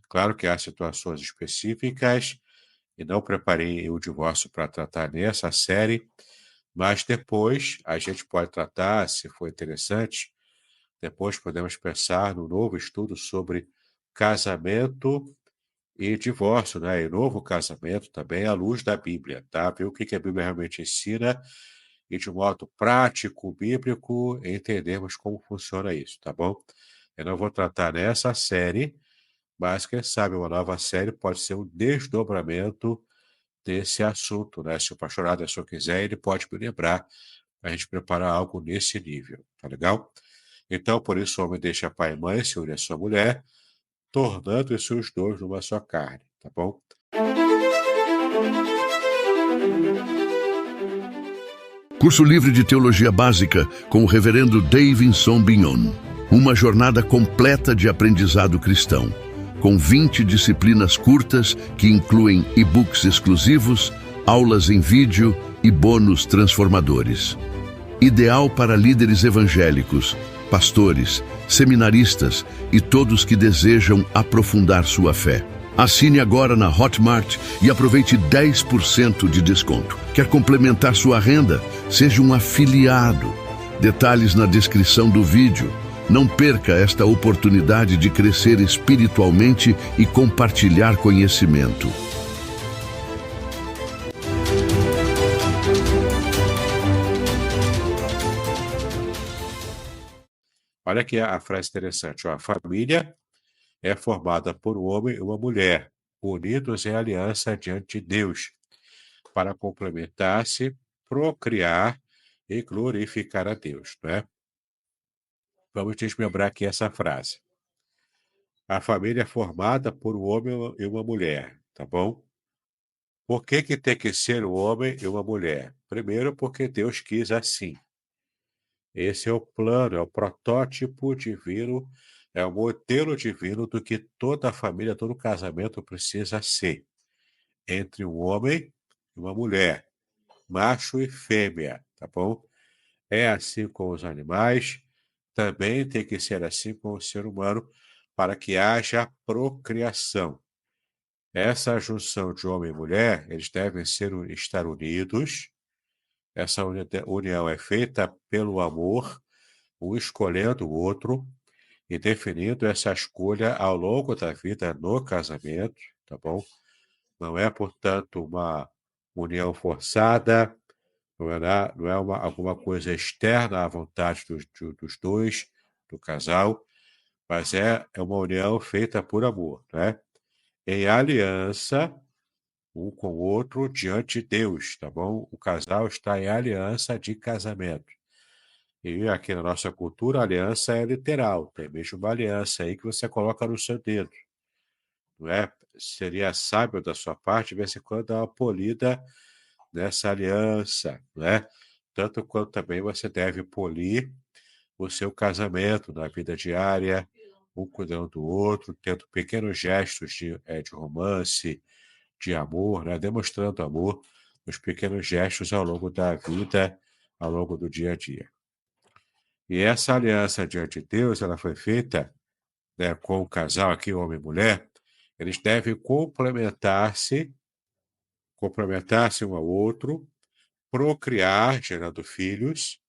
Claro que há situações específicas, e não preparei o divórcio para tratar nessa série, mas depois a gente pode tratar, se for interessante, depois podemos pensar no novo estudo sobre casamento e divórcio, né, e novo casamento também à luz da Bíblia, tá? Ver o que a Bíblia realmente ensina e de um modo prático, bíblico, entendermos como funciona isso, tá bom? Eu não vou tratar nessa série, mas quem sabe uma nova série pode ser um desdobramento desse assunto, né? Se o pastor Anderson quiser, ele pode me lembrar para a gente preparar algo nesse nível, tá legal? Então, por isso, o homem deixa pai e mãe, se une à sua mulher, tornando-se os dois numa só carne, tá bom? Curso livre de Teologia Básica com o reverendo Davidson Bignon. Uma jornada completa de aprendizado cristão, com 20 disciplinas curtas que incluem e-books exclusivos, aulas em vídeo e bônus transformadores. Ideal para líderes evangélicos, pastores, seminaristas e todos que desejam aprofundar sua fé. Assine agora na Hotmart e aproveite 10% de desconto. Quer complementar sua renda? Seja um afiliado. Detalhes na descrição do vídeo. Não perca esta oportunidade de crescer espiritualmente e compartilhar conhecimento. Olha aqui a frase interessante, ó. A família é formada por um homem e uma mulher, unidos em aliança diante de Deus, para complementar-se, procriar e glorificar a Deus, né? Vamos desmembrar aqui essa frase. A família é formada por um homem e uma mulher, tá bom? Por que tem que ser um homem e uma mulher? Primeiro, porque Deus quis assim. Esse é o plano, é o protótipo divino, é o modelo divino do que toda família, todo casamento precisa ser. entre um homem e uma mulher, macho e fêmea, tá bom? É assim com os animais, também tem que ser assim com o ser humano, para que haja procriação. Essa junção de homem e mulher, eles devem estar unidos. Essa união é feita pelo amor, um escolhendo o outro e definindo essa escolha ao longo da vida no casamento, tá bom? Não é, portanto, uma união forçada, não é alguma coisa externa à vontade dos dois, do casal, mas é uma união feita por amor, né? Em aliança, um com o outro diante de Deus, tá bom? O casal está em aliança de casamento. E aqui na nossa cultura, a aliança é literal. Tem mesmo uma aliança aí que você coloca no seu dedo, não é? Seria sábio da sua parte, de vez em quando, dar uma polida nessa aliança, não é? Tanto quanto também você deve polir o seu casamento na vida diária, um cuidando do outro, tendo pequenos gestos de romance, de amor, né? Demonstrando amor nos pequenos gestos ao longo da vida, ao longo do dia a dia. E essa aliança diante de Deus, ela foi feita, né, com o casal aqui, homem e mulher, eles devem complementar-se um ao outro, procriar, gerando filhos.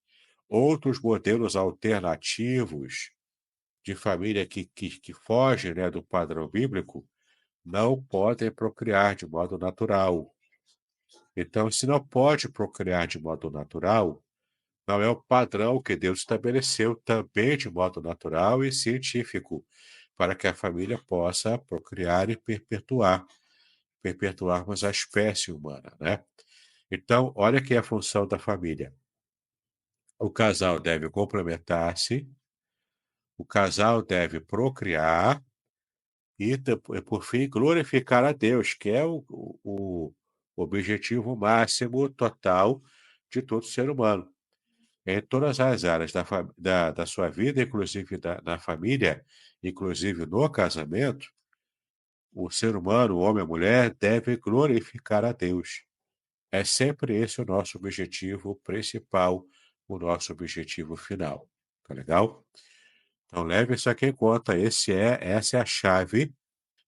Outros modelos alternativos de família que fogem, né, do padrão bíblico não podem procriar de modo natural. Então, se não pode procriar de modo natural, não é o padrão que Deus estabeleceu também de modo natural e científico, para que a família possa procriar e perpetuarmos a espécie humana, né? Então, olha aqui a função da família. O casal deve complementar-se, o casal deve procriar e, por fim, glorificar a Deus, que é o objetivo máximo total de todo ser humano. Em todas as áreas da sua vida, inclusive na família, inclusive no casamento, o ser humano, o homem e a mulher, deve glorificar a Deus. É sempre esse o nosso objetivo principal, o nosso objetivo final. Tá legal? Então leve isso aqui em conta. Essa é a chave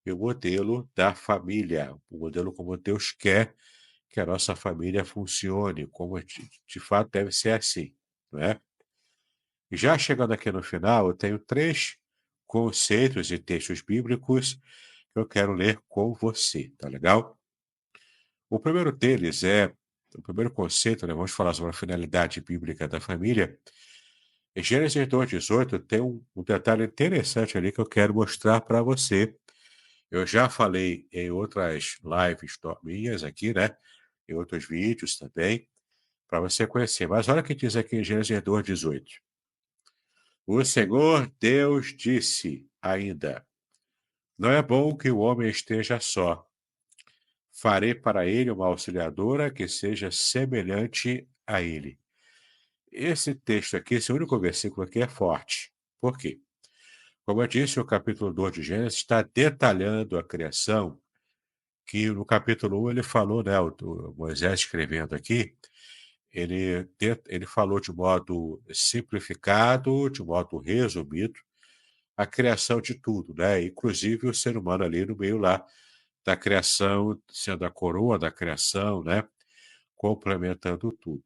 e o modelo da família, o modelo como Deus quer que a nossa família funcione, como de fato deve ser assim, não é? E já chegando aqui no final, eu tenho 3 conceitos e textos bíblicos que eu quero ler com você, tá legal? O primeiro deles o primeiro conceito, né, vamos falar sobre a finalidade bíblica da família. Em Gênesis 2:18 tem um detalhe interessante ali que eu quero mostrar para você. Eu já falei em outras lives minhas aqui, né? Em outros vídeos também, para você conhecer. Mas olha o que diz aqui em Gênesis 2:18. O Senhor Deus disse ainda: Não é bom que o homem esteja só. Farei para ele uma auxiliadora que seja semelhante a ele. Esse texto aqui, esse único versículo aqui é forte. Por quê? Como eu disse, o capítulo 2 de Gênesis está detalhando a criação, que no capítulo 1 ele falou, né, o Moisés escrevendo aqui, ele falou de modo simplificado, de modo resumido, a criação de tudo, né? Inclusive o ser humano ali no meio lá da criação, sendo a coroa da criação, né? Complementando tudo.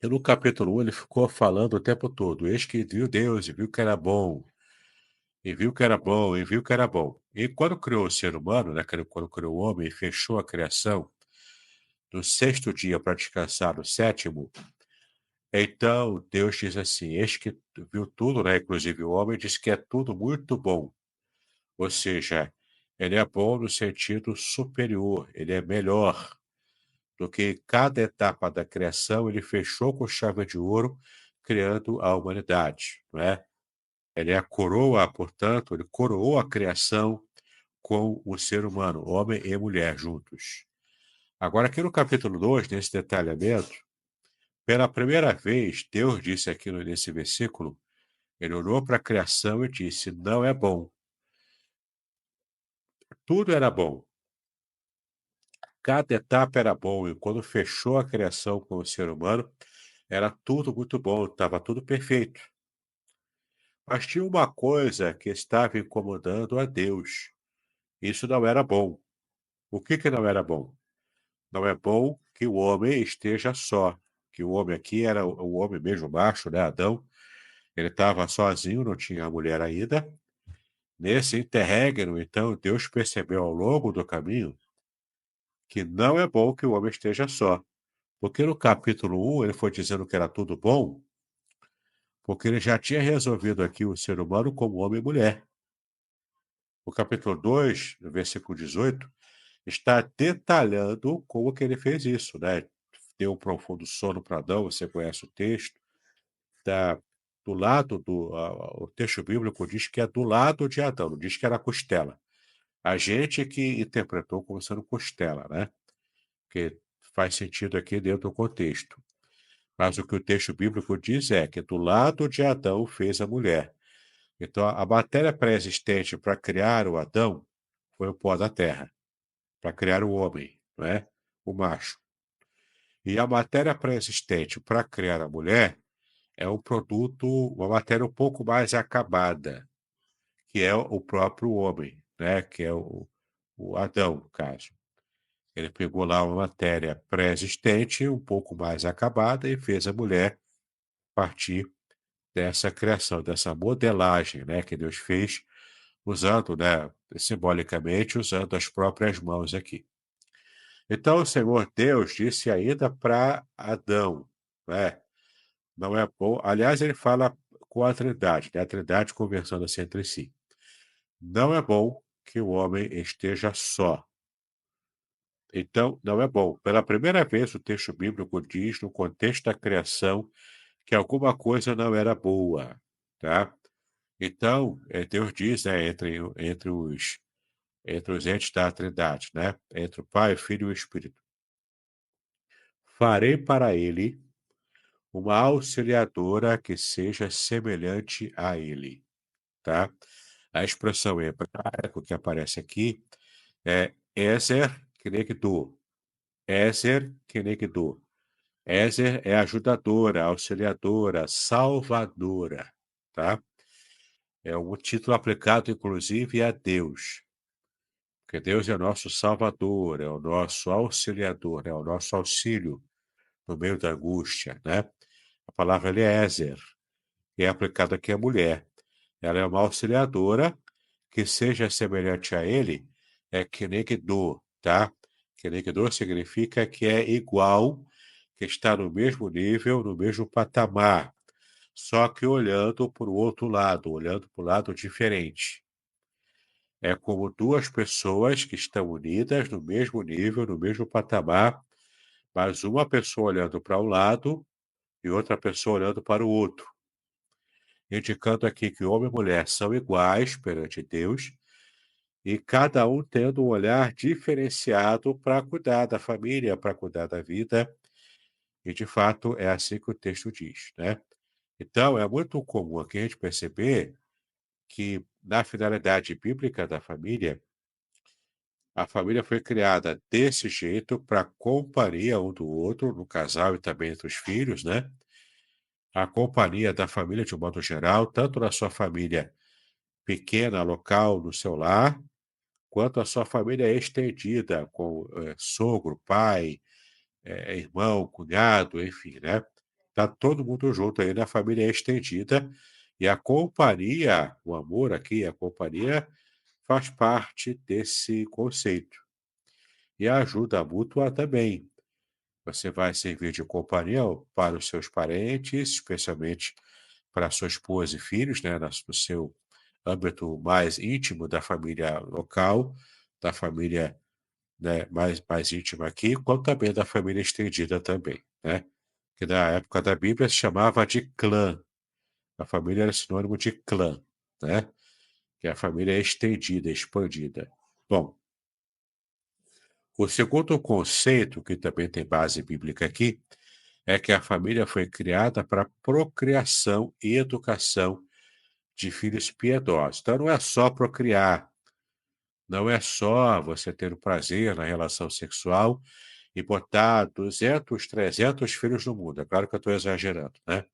E no capítulo 1 ele ficou falando o tempo todo: Eis que viu Deus e viu que era bom, e viu que era bom, e viu que era bom. E quando criou o ser humano, né? Quando criou o homem e fechou a criação, no 6º dia para descansar no 7º, então Deus diz assim: Eis que viu tudo, né? Inclusive o homem diz que é tudo muito bom. Ou seja, ele é bom no sentido superior, ele é melhor do que cada etapa da criação, ele fechou com chave de ouro, criando a humanidade, não é? Ele é a coroa, portanto, ele coroou a criação com o ser humano, homem e mulher juntos. Agora, aqui no capítulo 2, nesse detalhamento, pela primeira vez, Deus disse aqui nesse versículo, ele olhou para a criação e disse: Não é bom. Tudo era bom. Cada etapa era bom e quando fechou a criação com o ser humano, era tudo muito bom, estava tudo perfeito. Mas tinha uma coisa que estava incomodando a Deus. Isso não era bom. O que que não era bom? Não é bom que o homem esteja só. Que o homem aqui era o homem mesmo, macho, né, Adão. Ele estava sozinho, não tinha a mulher ainda. Nesse interregno, então, Deus percebeu ao longo do caminho que não é bom que o homem esteja só. Porque no capítulo 1 ele foi dizendo que era tudo bom, porque ele já tinha resolvido aqui o ser humano como homem e mulher. O capítulo 2, no versículo 18, está detalhando como que ele fez isso, né? Deu um profundo sono para Adão, você conhece o texto. Tá do lado o texto bíblico diz que é do lado de Adão, não diz que era costela. A gente que interpretou como sendo costela, né? Que faz sentido aqui dentro do contexto. Mas o que o texto bíblico diz é que do lado de Adão fez a mulher. Então, a matéria pré-existente para criar o Adão foi o pó da terra, para criar o homem, não é? O macho. E a matéria pré-existente para criar a mulher é um produto, uma matéria um pouco mais acabada, que é o próprio homem, né? Que é o Adão, no caso. Ele pegou lá uma matéria pré-existente, um pouco mais acabada, e fez a mulher partir dessa criação, dessa modelagem, né, que Deus fez, usando, né, simbolicamente, usando as próprias mãos aqui. Então, o Senhor Deus disse ainda para Adão, né, não é bom. Aliás, ele fala com a Trindade, né, a Trindade conversando assim entre si. Não é bom que o homem esteja só. Então, não é bom. Pela primeira vez, o texto bíblico diz, no contexto da criação, que alguma coisa não era boa, tá? Então, Deus diz, né, entre os entes da Trindade, né, entre o Pai, o Filho e o Espírito: farei para ele uma auxiliadora que seja semelhante a ele, tá? A expressão hebraica que aparece aqui é Ezer Kenegdo. Ezer Kenegdo. Ezer é ajudadora, auxiliadora, salvadora, tá? É um título aplicado, inclusive, a Deus. Porque Deus é o nosso Salvador, é o nosso auxiliador, é o nosso auxílio no meio da angústia, né? A palavra Eliezer, que é aplicada aqui à mulher. Ela é uma auxiliadora que seja semelhante a ele, é kenegdo, tá? Kenegdo significa que é igual, que está no mesmo nível, no mesmo patamar, só que olhando para o outro lado, olhando para o lado diferente. É como duas pessoas que estão unidas no mesmo nível, no mesmo patamar, mas uma pessoa olhando para um lado e outra pessoa olhando para o outro, indicando aqui que homem e mulher são iguais perante Deus e cada um tendo um olhar diferenciado para cuidar da família, para cuidar da vida, e de fato é assim que o texto diz, né? Então, é muito comum aqui a gente perceber que na finalidade bíblica da família, a família foi criada desse jeito para companhia um do outro, no casal e também entre os filhos, né? A companhia da família de um modo geral, tanto na sua família pequena, local, no seu lar, quanto a sua família estendida, com sogro, pai, irmão, cunhado, enfim, né? Tá todo mundo junto aí na família estendida e a companhia, o amor aqui, a companhia faz parte desse conceito. E a ajuda mútua também. Você vai servir de companhia para os seus parentes, especialmente para a sua esposa e filhos, né, no seu âmbito mais íntimo da família local, da família, né, mais íntima aqui, quanto também da família estendida também, né? Que na época da Bíblia se chamava de clã. A família era sinônimo de clã, né? Que é a família estendida, expandida. Bom, o segundo conceito, que também tem base bíblica aqui, é que a família foi criada para procriação e educação de filhos piedosos. Então, não é só procriar, não é só você ter o prazer na relação sexual e botar 200, 300 filhos no mundo. É claro que eu estou exagerando, né?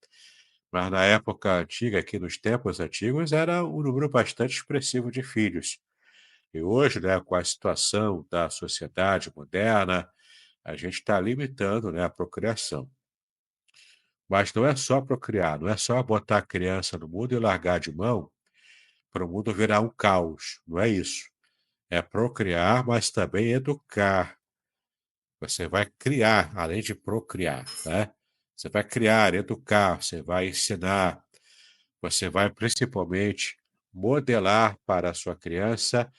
Mas na época antiga, aqui nos tempos antigos, era um número bastante expressivo de filhos. E hoje, né, com a situação da sociedade moderna, a gente está limitando, né, a procriação. Mas não é só procriar, não é só botar a criança no mundo e largar de mão para o mundo virar um caos. Não é isso. É procriar, mas também educar. Você vai criar, além de procriar, né? Você vai criar, educar, você vai ensinar, você vai principalmente modelar para a sua criança,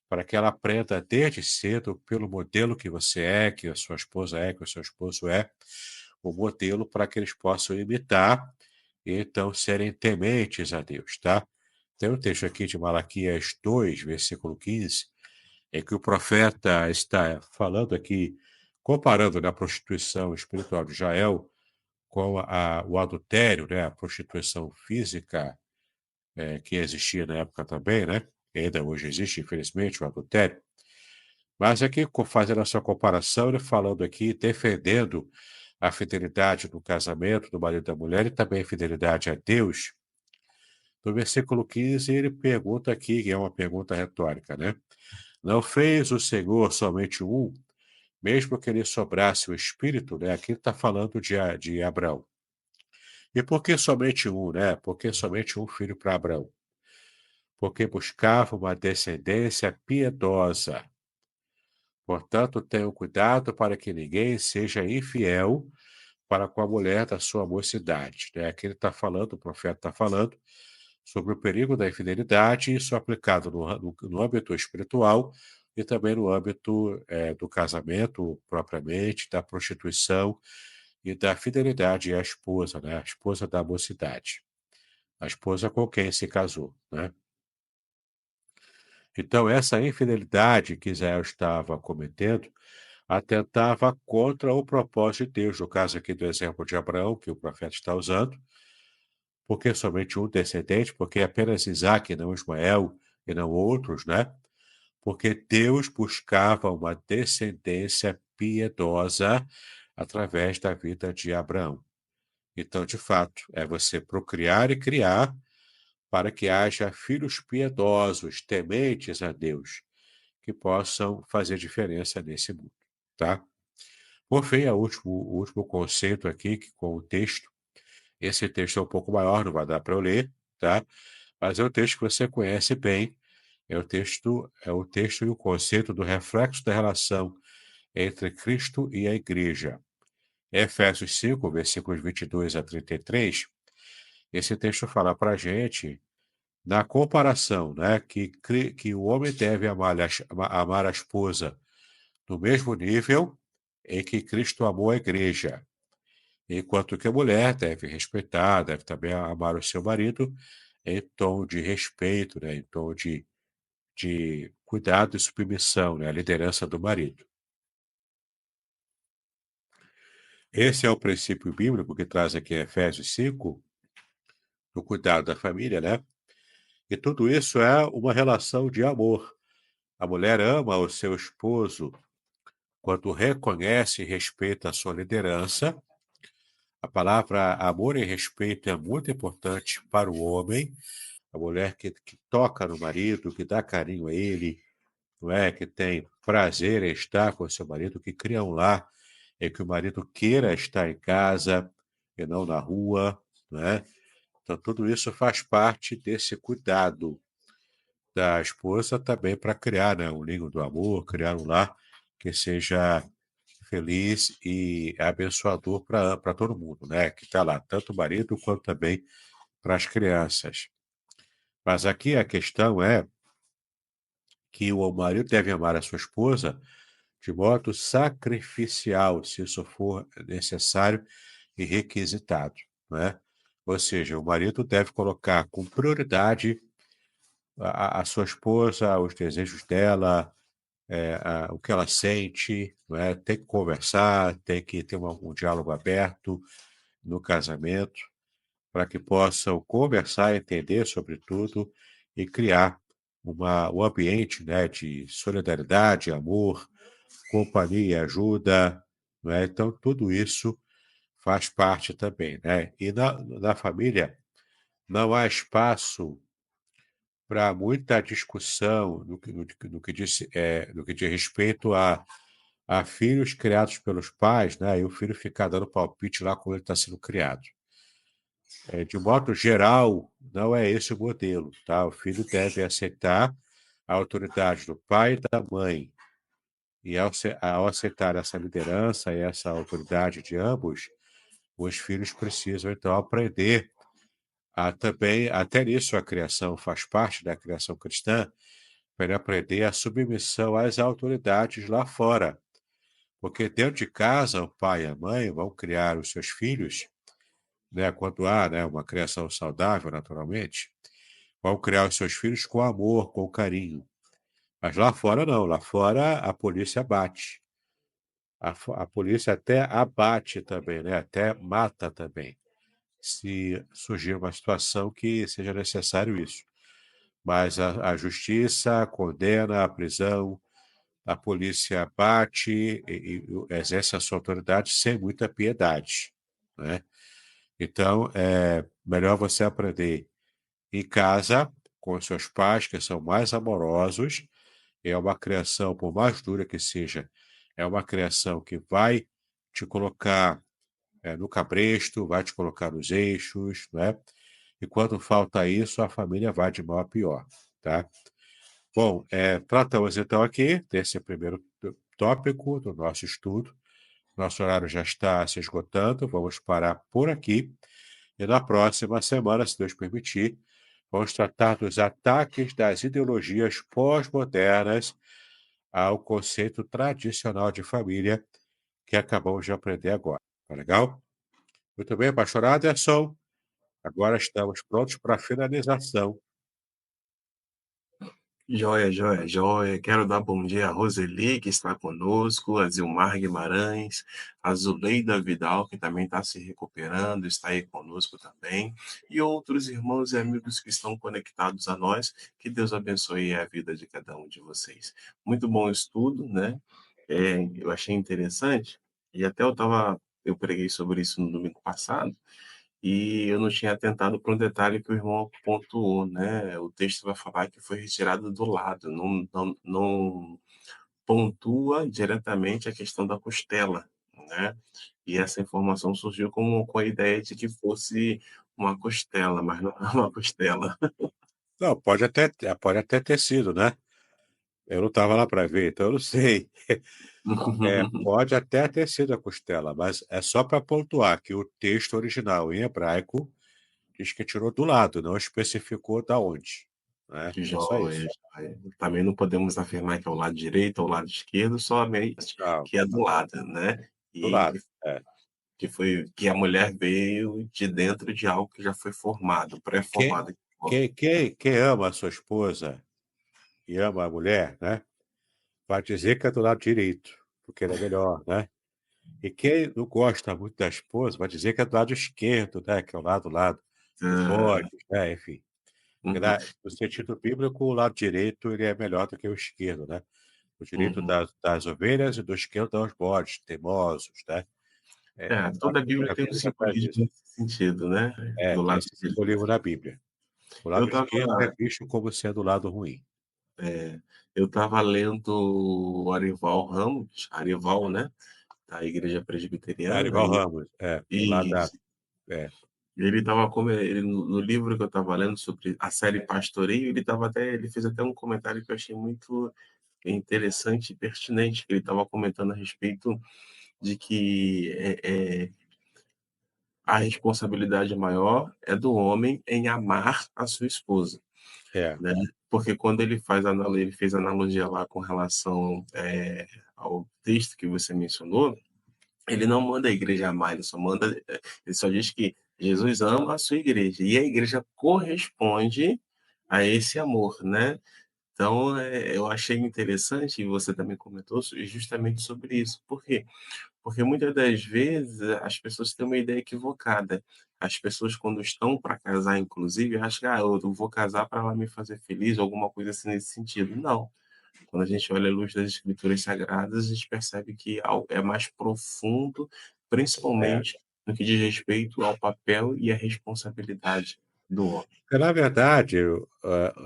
para que ela aprenda desde cedo pelo modelo que você é, que a sua esposa é, que o seu esposo é, o modelo para que eles possam imitar e então serem tementes a Deus, tá? Tem um texto aqui de Malaquias 2, versículo 15, em que o profeta está falando aqui, comparando, né, a prostituição espiritual de Israel com o adultério, né, a prostituição física, que existia na época também, né? E ainda hoje existe, infelizmente, o adultério. Mas aqui, fazendo essa comparação, ele falando aqui, defendendo a fidelidade no casamento do marido e da mulher e também a fidelidade a Deus. No versículo 15, ele pergunta aqui, que é uma pergunta retórica, né? Não fez o Senhor somente um, mesmo que lhe sobrasse o espírito, né? Aqui está falando de Abraão. E por que somente um, né? Por que somente um filho para Abraão? Porque buscava uma descendência piedosa. Portanto, tenham cuidado para que ninguém seja infiel para com a mulher da sua mocidade. Né? Aqui ele está falando, o profeta está falando sobre o perigo da infidelidade, isso aplicado no âmbito espiritual e também no âmbito do casamento propriamente, da prostituição e da fidelidade à esposa, né? A esposa da mocidade, a esposa com quem se casou, né? Então, essa infidelidade que Israel estava cometendo atentava contra o propósito de Deus, no caso aqui do exemplo de Abraão, que o profeta está usando, porque somente um descendente, porque apenas Isaac e não Ismael e não outros, né? Porque Deus buscava uma descendência piedosa através da vida de Abraão. Então, de fato, é você procriar e criar para que haja filhos piedosos, tementes a Deus, que possam fazer diferença nesse mundo, tá? Por fim, o último conceito aqui, que com o texto, esse texto é um pouco maior, não vai dar para eu ler, tá? Mas é um texto que você conhece bem, é o texto e o conceito do reflexo da relação entre Cristo e a igreja. Efésios 5, versículos 22 a 33, esse texto fala para a gente, na comparação, né, que o homem deve amar a esposa no mesmo nível em que Cristo amou a igreja, enquanto que a mulher deve respeitar, deve também amar o seu marido em tom de respeito, né, em tom de cuidado e submissão, né, à liderança do marido. Esse é o princípio bíblico que traz aqui em Efésios 5, o cuidado da família, né? E tudo isso é uma relação de amor. A mulher ama o seu esposo quando reconhece e respeita a sua liderança. A palavra amor e respeito é muito importante para o homem. A mulher que toca no marido, que dá carinho a ele, não é? Que tem prazer em estar com o seu marido, que cria um lar em que o marido queira estar em casa e não na rua, não é? Então, tudo isso faz parte desse cuidado da esposa também para criar, né, um ninho do amor, criar um lar que seja feliz e abençoador para todo mundo, né? Que está lá, tanto o marido quanto também para as crianças. Mas aqui a questão é que o marido deve amar a sua esposa de modo sacrificial, se isso for necessário e requisitado, né? Ou seja, o marido deve colocar com prioridade a sua esposa, os desejos dela, o que ela sente, não é? Tem que conversar, tem que ter um diálogo aberto no casamento, para que possam conversar, entender sobre tudo e criar um ambiente, né, de solidariedade, amor, companhia, ajuda, não é? Então, tudo isso faz parte também, né? E na família não há espaço para muita discussão no que diz respeito a filhos criados pelos pais, né? E o filho ficar dando palpite lá como ele está sendo criado. De modo geral, não é esse o modelo, tá? O filho deve aceitar a autoridade do pai e da mãe. E ao aceitar essa liderança e essa autoridade de ambos, os filhos precisam, então, aprender a também, até nisso a criação faz parte da criação cristã, para ele aprender a submissão às autoridades lá fora. Porque dentro de casa, o pai e a mãe vão criar os seus filhos, né, quando há, né, uma criação saudável, naturalmente, vão criar os seus filhos com amor, com carinho. Mas lá fora não, lá fora a polícia bate. A polícia até abate também, né? Até mata também, se surgir uma situação que seja necessário isso. Mas a justiça condena a prisão, a polícia bate e exerce a sua autoridade sem muita piedade, né? Então, é melhor você aprender em casa, com os seus pais, que são mais amorosos. É uma criação, por mais dura que seja, é uma criação que vai te colocar no cabresto, vai te colocar nos eixos, né? E quando falta isso, a família vai de mal a pior, tá? Bom, tratamos então aqui desse primeiro tópico do nosso estudo. Nosso horário já está se esgotando, vamos parar por aqui. E na próxima semana, se Deus permitir, vamos tratar dos ataques das ideologias pós-modernas ao conceito tradicional de família que acabamos de aprender agora. Tá legal? Muito bem, pastor Anderson. Agora estamos prontos para a finalização. Joia, joia, joia. Quero dar bom dia a Roseli, que está conosco, a Zilmar Guimarães, a Zuleida Vidal, que também está se recuperando, está aí conosco também, e outros irmãos e amigos que estão conectados a nós. Que Deus abençoe a vida de cada um de vocês. Muito bom estudo, né? Eu achei interessante, e até eu preguei sobre isso no domingo passado, e eu não tinha atentado para um detalhe que o irmão pontuou, né? O texto vai falar que foi retirado do lado, não pontua diretamente a questão da costela, né? E essa informação surgiu com a ideia de que fosse uma costela, mas não é uma costela. Não, pode até ter sido, né? Eu não estava lá para ver, então eu não sei. Pode até ter sido a costela, mas é só para pontuar que o texto original em hebraico diz que tirou do lado, não especificou da onde, né? É só isso. Joia, joia. Também não podemos afirmar que é o lado direito ou o lado esquerdo, somente Não, que é do lado, né? do E lado. que a mulher veio de dentro de algo que já foi formado, Quem, pré-formado. quem ama a sua esposa e ama a mulher, né? Vai dizer que é do lado direito, porque ele é melhor, né? E quem não gosta muito da esposa vai dizer que é do lado esquerdo, né? Que é o lado dos Ah, bodes, né? Enfim. Porque uhum, no sentido bíblico, o lado direito ele é melhor do que o esquerdo, né? O direito uhum. das ovelhas e do esquerdo dos bodes, teimosos, né? A Toda a Bíblia a tem um Bíblia traz simbolismo isso. nesse sentido, né? Do Tem lado esse direito. simbolismo na Bíblia. O Eu lado estava esquerdo é visto como sendo o lado ruim. é, eu tava lendo o Arival, né? Da Igreja Presbiteriana, Arival Ramos, lá da. e É, ele estava no livro que eu estava lendo sobre a série Pastoreio, ele fez até um comentário que eu achei muito interessante e pertinente, que ele estava comentando a respeito de que a responsabilidade maior é do homem em amar a sua esposa, é, né? Porque quando ele fez analogia lá com relação ao texto que você mencionou, ele não manda a igreja amar, ele só diz que Jesus ama a sua igreja e a igreja corresponde a esse amor, né? Então, eu achei interessante, e você também comentou justamente sobre isso. Por quê? Porque muitas das vezes as pessoas têm uma ideia equivocada. As pessoas quando estão para casar inclusive acham que: "Ah, eu vou casar para ela me fazer feliz", ou alguma coisa assim nesse sentido. Não, quando a gente olha a luz das escrituras sagradas, a gente percebe que algo é mais profundo, É. principalmente no que diz respeito ao papel e à responsabilidade do homem. Porque, na verdade,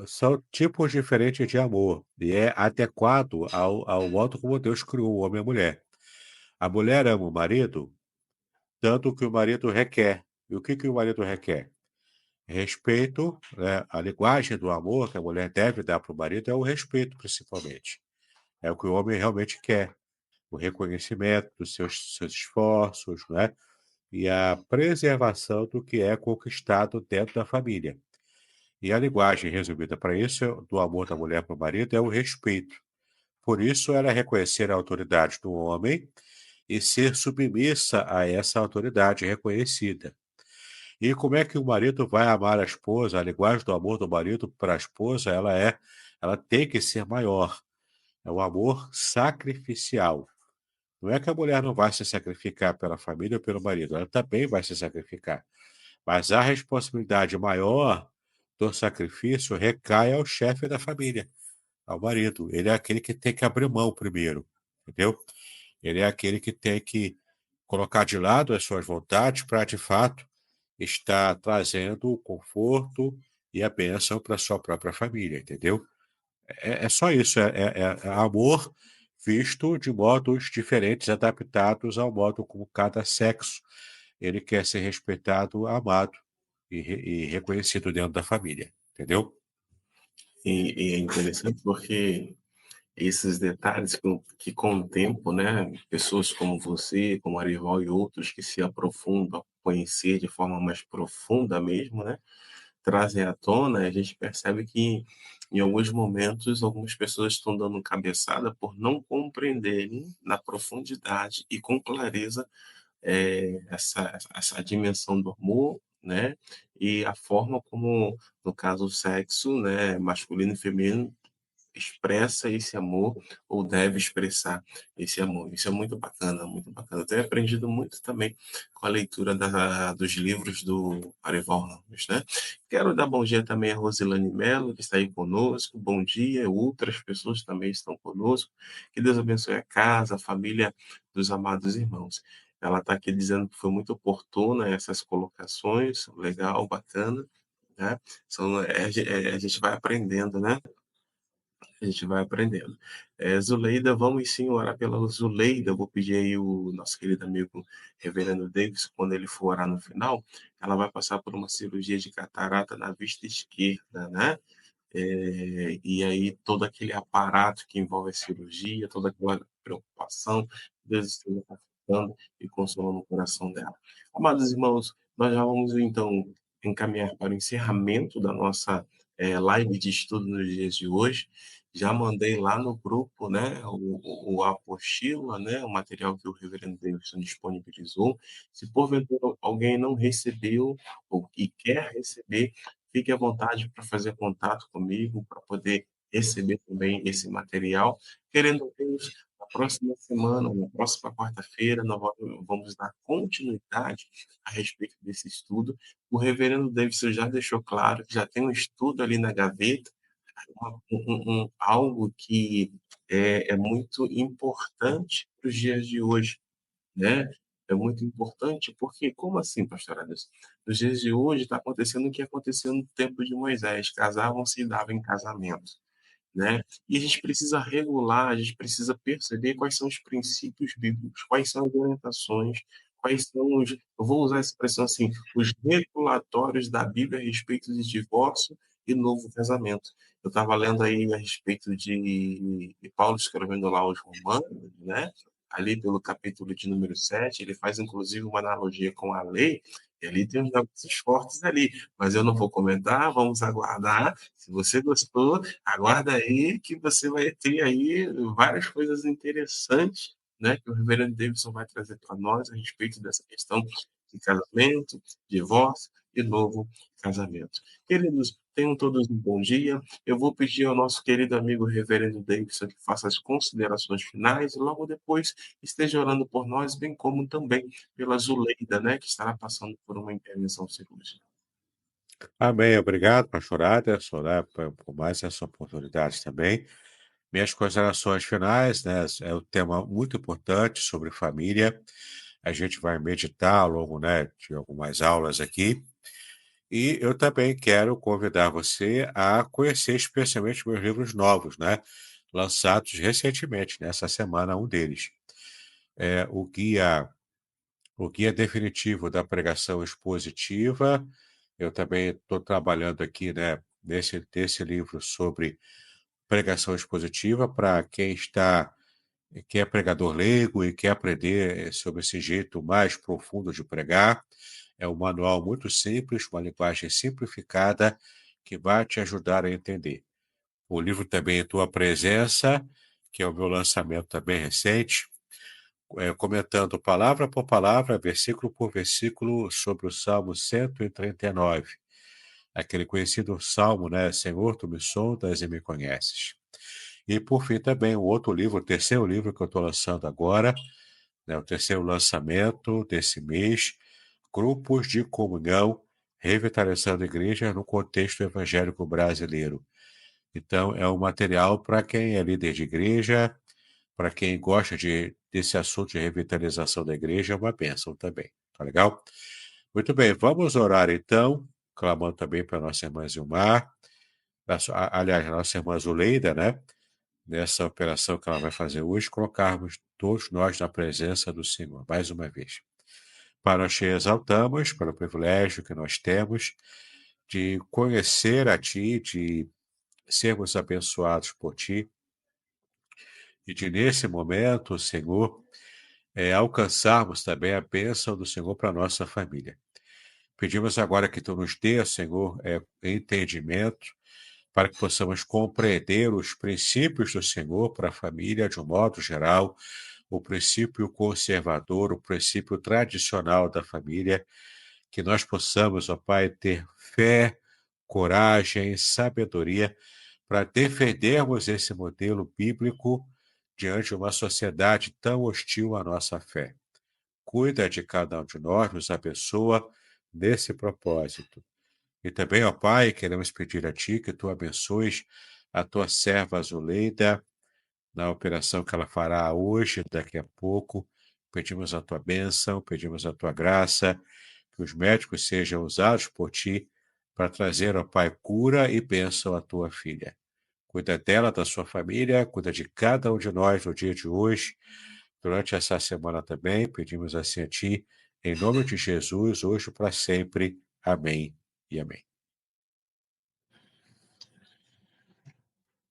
são tipos diferentes de amor, e é adequado ao modo como Deus criou o homem e a mulher. A mulher ama o marido tanto que o marido requer. E o que que o marido requer? Respeito, né, a linguagem do amor que a mulher deve dar para o marido é o respeito, principalmente. É o que o homem realmente quer, o reconhecimento dos seus esforços, né, e a preservação do que é conquistado dentro da família. E a linguagem resumida para isso, do amor da mulher para o marido, é o respeito. Por isso, ela é reconhecer a autoridade do homem e ser submissa a essa autoridade reconhecida. E como é que o marido vai amar a esposa? A linguagem do amor do marido para a esposa, ela tem que ser maior. É um amor sacrificial. Não é que a mulher não vai se sacrificar pela família ou pelo marido, ela também vai se sacrificar. Mas a responsabilidade maior do sacrifício recai ao chefe da família, ao marido. Ele é aquele que tem que abrir mão primeiro, entendeu? Ele é aquele que tem que colocar de lado as suas vontades para, de fato, estar trazendo o conforto e a bênção para sua própria família, entendeu? É só isso, é amor visto de modos diferentes, adaptados ao modo como cada sexo ele quer ser respeitado, amado e reconhecido dentro da família, entendeu? E é interessante porque esses detalhes que com o tempo, né, pessoas como você, como Arival e outros que se aprofundam a conhecer de forma mais profunda mesmo, né, trazem à tona, a gente percebe que em alguns momentos algumas pessoas estão dando cabeçada por não compreenderem na profundidade e com clareza essa dimensão do amor, né, e a forma como, no caso, o sexo, né, masculino e feminino expressa esse amor ou deve expressar esse amor. Isso é muito bacana, muito bacana. Eu tenho aprendido muito também com a leitura dos livros do Arival Ramos, né? Quero dar bom dia também a Rosilane Mello, que está aí conosco. Bom dia. Outras pessoas também estão conosco. Que Deus abençoe a casa, a família dos amados irmãos. Ela está aqui dizendo que foi muito oportuna essas colocações, legal, bacana, né? A gente vai aprendendo, né? A gente vai aprendendo. Zuleida, vamos sim orar pela Zuleida. Eu vou pedir aí o nosso querido amigo Reverendo Davis, quando ele for orar no final, ela vai passar por uma cirurgia de catarata na vista esquerda, né? E aí todo aquele aparato que envolve a cirurgia, toda aquela preocupação, Deus esteja confortando e consolando o coração dela. Amados irmãos, nós já vamos então encaminhar para o encerramento da nossa live de estudo nos dias de hoje. Já mandei lá no grupo, né, o apostila, né, o material que o reverendo Davidson disponibilizou. Se porventura alguém não recebeu ou que quer receber, fique à vontade para fazer contato comigo, para poder receber também esse material. Querendo Deus, na próxima semana, na próxima quarta-feira, nós vamos dar continuidade a respeito desse estudo. O reverendo Davidson já deixou claro que já tem um estudo ali na gaveta, algo que é muito importante para os dias de hoje, né? É muito importante, porque como assim, pastor Anderson? Nos dias de hoje está acontecendo o que aconteceu no tempo de Moisés, casavam-se e davam em casamento, né? E a gente precisa regular, a gente precisa perceber quais são os princípios bíblicos, quais são as orientações, quais são eu vou usar a expressão assim, os regulatórios da Bíblia a respeito de divórcio e novo casamento. Eu estava lendo aí a respeito de Paulo escrevendo lá aos Romanos, né? Ali pelo capítulo de número 7, ele faz inclusive uma analogia com a lei, e ali tem uns negócios fortes ali, mas eu não vou comentar, vamos aguardar. Se você gostou, aguarda aí que você vai ter aí várias coisas interessantes, né, que o reverendo Davidson vai trazer para nós a respeito dessa questão de casamento, divórcio e novo casamento. Queridos, tenham todos um bom dia. Eu vou pedir ao nosso querido amigo reverendo Davidson que faça as considerações finais e logo depois esteja orando por nós, bem como também pela Zuleida, né, que estará passando por uma intervenção cirúrgica. Amém. Obrigado, pastor Aderson, né, por mais essa oportunidade também. Minhas considerações finais, né, é um tema muito importante sobre família. A gente vai meditar ao longo, né, de algumas aulas aqui. E eu também quero convidar você a conhecer especialmente meus livros novos, né, lançados recentemente, nessa semana, um deles. É o guia definitivo da pregação expositiva. Eu também estou trabalhando aqui, né, nesse livro sobre pregação expositiva para quem é pregador leigo e quer aprender sobre esse jeito mais profundo de pregar. É um manual muito simples, uma linguagem simplificada que vai te ajudar a entender. O livro também em tua presença, que é o meu lançamento também recente, comentando palavra por palavra, versículo por versículo, sobre o Salmo 139. Aquele conhecido salmo, né? Senhor, tu me sondas e me conheces. E, por fim, também o outro livro, o terceiro livro que eu estou lançando agora, né? O terceiro lançamento desse mês, Grupos de Comunhão, Revitalizando a Igreja no Contexto Evangélico Brasileiro. Então, é um material para quem é líder de igreja, para quem gosta desse assunto de revitalização da igreja, é uma bênção também. Tá legal? Muito bem, vamos orar então, clamando também para a nossa irmã Zilmar, aliás, a nossa irmã Zuleida, né? Nessa operação que ela vai fazer hoje, colocarmos todos nós na presença do Senhor, mais uma vez. Pai, nós te exaltamos pelo privilégio que nós temos de conhecer a Ti, de sermos abençoados por Ti, e de, nesse momento, Senhor, alcançarmos também a bênção do Senhor para a nossa família. Pedimos agora que Tu nos dê, Senhor, entendimento, para que possamos compreender os princípios do Senhor para a família de um modo geral, o princípio conservador, o princípio tradicional da família, que nós possamos, ó Pai, ter fé, coragem, sabedoria para defendermos esse modelo bíblico diante de uma sociedade tão hostil à nossa fé. Cuida de cada um de nós, nos abençoa nesse propósito. E também, ó Pai, queremos pedir a Ti que Tu abençoes a Tua serva Zuleida na operação que ela fará hoje, daqui a pouco. Pedimos a Tua bênção, pedimos a Tua graça, que os médicos sejam usados por Ti para trazer, ó Pai, cura e bênção à Tua filha. Cuida dela, da sua família, cuida de cada um de nós no dia de hoje, durante essa semana também. Pedimos assim a Ti, em nome de Jesus, hoje e para sempre. Amém e amém.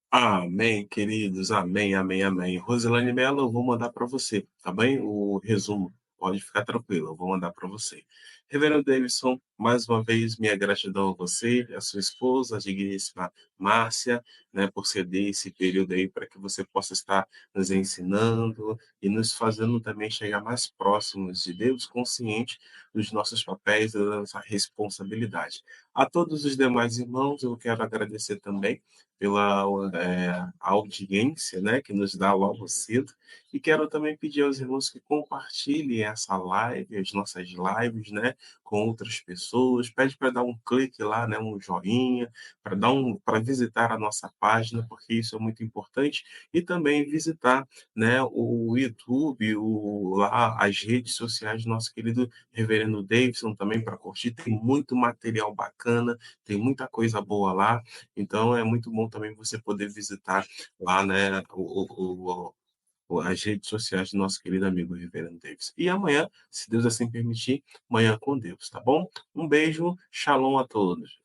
Amém, queridos. Amém, amém, amém. Roselane Mello, eu vou mandar para você, tá bem? O resumo. Pode ficar tranquilo, eu vou mandar para você. Reverendo Davidson, mais uma vez, minha gratidão a você, a sua esposa, a digníssima Márcia, né, por ceder esse período aí para que você possa estar nos ensinando e nos fazendo também chegar mais próximos de Deus, consciente dos nossos papéis, da nossa responsabilidade. A todos os demais irmãos, eu quero agradecer também pela audiência, né, que nos dá logo cedo. E quero também pedir aos irmãos que compartilhem essa live, as nossas lives, né, com outras pessoas. Pede para dar um clique lá, né, um joinha, para visitar a nossa página, porque isso é muito importante. E também visitar, né, o YouTube, lá as redes sociais do nosso querido Reverendo Davidson também para curtir. Tem muito material bacana, tem muita coisa boa lá. Então é muito bom também você poder visitar lá, né, as redes sociais do nosso querido amigo Reverendo Davis. E amanhã, se Deus assim permitir, manhã com Deus, tá bom? Um beijo, shalom a todos.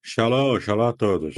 Shalom, shalom a todos.